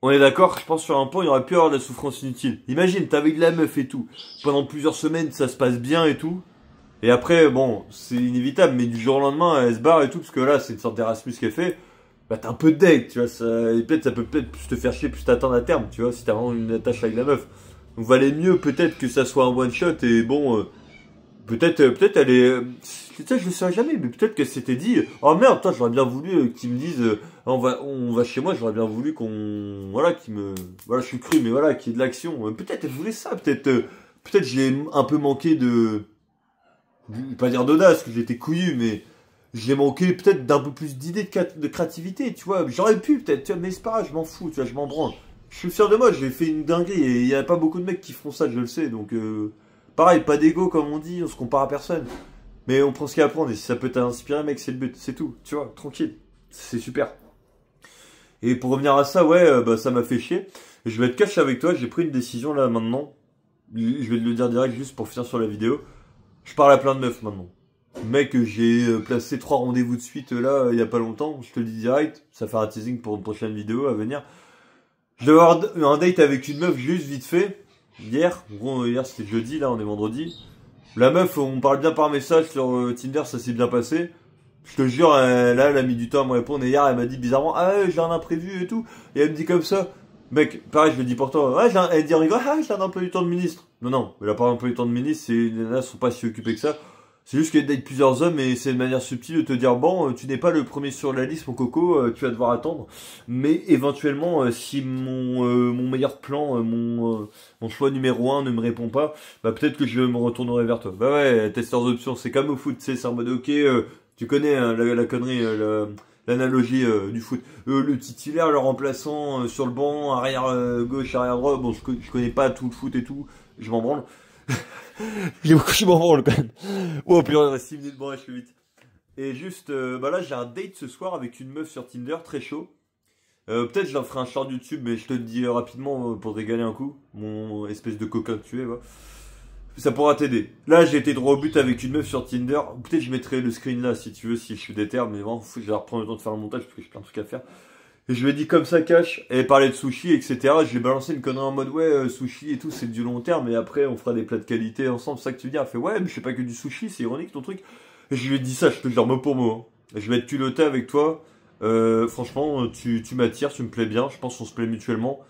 On est d'accord, je pense sur un point, il y aurait pu avoir de la souffrance inutile. Imagine, t'es avec de la meuf et tout. Pendant plusieurs semaines, ça se passe bien et tout. Et après, bon, c'est inévitable, mais du jour au lendemain, elle se barre et tout, parce que là, c'est une sorte d'Erasmus qu'elle fait. Bah, t'es un peu deg, tu vois, et peut-être, ça peut peut-être plus te faire chier, plus t'attendre à terme, tu vois, si t'as vraiment une attache avec la meuf. Donc, valait mieux peut-être que ça soit un one-shot, et bon, peut-être elle est, peut-être je le saurais jamais, mais peut-être qu'elle s'était dit, oh merde, toi, j'aurais bien voulu qu'ils me disent, on va chez moi, j'aurais bien voulu qu'on, voilà, voilà, je suis cru, mais voilà, qu'il y ait de l'action. Peut-être elle voulait ça, peut-être j'ai un peu manqué je vais pas dire d'audace, parce que j'étais couillu, mais j'ai manqué peut-être d'un peu plus d'idées de créativité, tu vois. J'aurais pu peut-être, tu vois, mais c'est pas grave, je m'en fous, tu vois, je m'en branle. Je suis fier de moi, j'ai fait une dinguerie et il y a pas beaucoup de mecs qui feront ça, je le sais, donc pareil, pas d'ego comme on dit, on se compare à personne. Mais on prend ce qu'il y a à prendre et si ça peut t'inspirer, mec, c'est le but, c'est tout, tu vois, tranquille. C'est super. Et pour revenir à ça, ouais, bah ça m'a fait chier. Je vais être cash avec toi, j'ai pris une décision là maintenant. Je vais te le dire direct juste pour finir sur la vidéo. Je parle à plein de meufs maintenant. Mec, j'ai placé 3 rendez-vous de suite là, il y a pas longtemps, je te le dis direct, ça fait un teasing pour une prochaine vidéo à venir. Je devais avoir un date avec une meuf juste vite fait, hier, bon, hier c'était jeudi, là on est vendredi. La meuf, on parle bien par message sur Tinder, ça s'est bien passé. Je te jure, là, elle a mis du temps à me répondre et hier elle m'a dit bizarrement, ah ouais, j'ai un imprévu et tout, et elle me dit comme ça. Mec, pareil, je le dis pour toi, ouais, elle dit en rigolant, ah, j'ai un emploi du temps de ministre. Non, elle a pas un emploi du temps de ministre, les nanas sont pas si occupées que ça. C'est juste qu'elle date plusieurs hommes et c'est une manière subtile de te dire bon, tu n'es pas le premier sur la liste, mon coco, tu vas devoir attendre. Mais éventuellement, si mon meilleur plan, mon choix numéro 1 ne me répond pas, bah peut-être que je me retournerai vers toi. Bah ouais, testeur d'options, c'est comme au foot, tu sais, c'est en mode ok, tu connais hein, la connerie, l'analogie du foot. Le titulaire, le remplaçant sur le banc, arrière gauche, arrière droit. Bon, je connais pas tout le foot et tout, je m'en branle. Je m'en branle quand même. Oh, puis on reste 6 minutes, bon, je fais vite. Et juste, bah là, j'ai un date ce soir avec une meuf sur Tinder, très chaud. Peut-être je leur ferai un short YouTube, mais je te le dis rapidement pour te régaler un coup. Mon espèce de coquin que tu es, va. Ça pourra t'aider. Là, j'ai été droit au but avec une meuf sur Tinder. Peut-être je mettrai le screen là si tu veux, si je suis déter, mais bon, je vais reprendre le temps de faire un montage parce que j'ai plein de trucs à faire. Et je lui ai dit comme ça, cash, et parler de sushi, etc. Je lui ai balancé une connerie en mode, ouais, sushi et tout, c'est du long terme, et après, on fera des plats de qualité ensemble, c'est ça que tu veux dire. Elle fait, ouais, mais je fais pas que du sushi, c'est ironique ton truc. Et je lui ai dit ça, je te jure, mot pour mot. Hein. Et je vais être culotté avec toi. Franchement, tu m'attires, tu me plais bien, je pense qu'on se plaît mutuellement.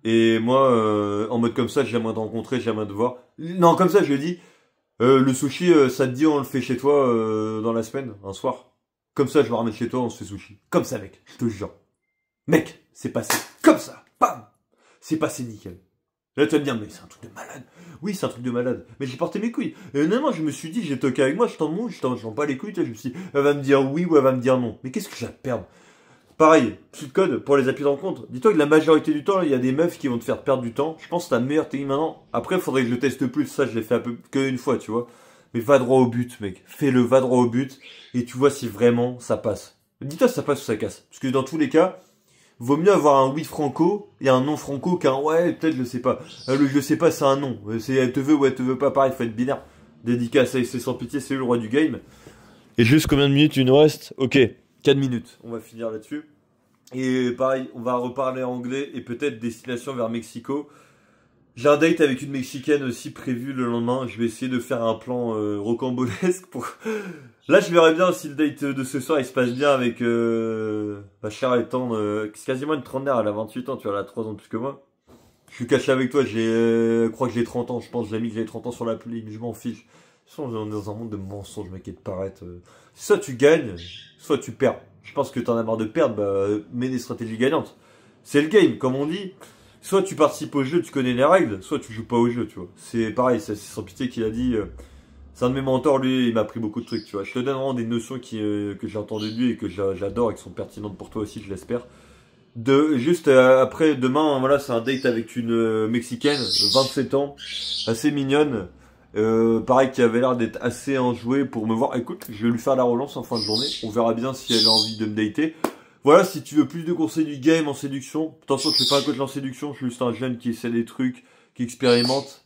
Et moi, en mode comme ça, j'aimerais te rencontrer, j'aimerais te voir. Non, comme ça, je lui ai dit, le sushi, ça te dit, on le fait chez toi dans la semaine, un soir. Comme ça, je vais ramener chez toi, on se fait sushi. Comme ça, mec, je te jure. Mec, c'est passé comme ça. Bam. C'est passé nickel. Là, tu vas me dire, mais c'est un truc de malade. Oui, c'est un truc de malade. Mais j'ai porté mes couilles. Et non, je me suis dit, j'ai toqué avec moi, je t'en mouille, je t'en pas les couilles. Je me suis dit, elle va me dire oui ou elle va me dire non. Mais qu'est-ce que j'ai à perdre? Pareil, petit code pour les applis de rencontre. Dis-toi que la majorité du temps, il y a des meufs qui vont te faire perdre du temps. Je pense que c'est ta meilleure technique maintenant. Après, il faudrait que je le teste plus. Ça, je l'ai fait un peu qu'une fois, tu vois. Mais va droit au but, mec. Fais-le, va droit au but. Et tu vois si vraiment ça passe. Dis-toi si ça passe ou ça casse. Parce que dans tous les cas, vaut mieux avoir un oui franco et un non franco qu'un ouais, peut-être je sais pas. Le je sais pas, c'est un non. C'est elle te veut ou elle te veut pas, pareil, faut être binaire. Dédicace à c'est sans pitié, c'est le roi du game. Et juste combien de minutes il nous reste? Ok, 4 minutes. On va finir là-dessus. Et pareil, on va reparler anglais et peut-être destination vers Mexico. J'ai un date avec une Mexicaine aussi prévu le lendemain. Je vais essayer de faire un plan rocambolesque pour... Là, je verrai bien si le date de ce soir il se passe bien avec ma chère et tendre. C'est quasiment une trentenaire, elle a 28 ans, tu vois, elle a 3 ans de plus que moi. Je suis caché avec toi, je crois que j'ai 30 ans, je pense, j'ai mis que j'ai 30 ans sur l'appli, mais je m'en fiche. De toute façon, on est dans un monde de mensonges, mec, et de paraître. Soit tu gagnes, soit tu perds. Je pense que t'en as marre de perdre, bah, mets des stratégies gagnantes. C'est le game, comme on dit. Soit tu participes au jeu, tu connais les règles, soit tu joues pas au jeu, tu vois. C'est pareil, c'est sans pitié qu'il a dit. C'est un de mes mentors, lui, il m'a appris beaucoup de trucs, tu vois. Je te donne vraiment des notions que j'ai entendues de lui et que j'adore et qui sont pertinentes pour toi aussi, je l'espère. Juste après, demain, voilà, c'est un date avec une Mexicaine, 27 ans, assez mignonne. Pareil, qui avait l'air d'être assez enjouée pour me voir. Écoute, je vais lui faire la relance en fin de journée. On verra bien si elle a envie de me dater. Voilà, si tu veux plus de conseils du game en séduction. Attention, je suis pas un coach en séduction, je suis juste un jeune qui essaie des trucs, qui expérimente.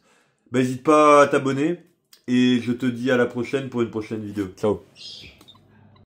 Bah, n'hésite pas à t'abonner. Et je te dis à la prochaine pour une prochaine vidéo. Ciao.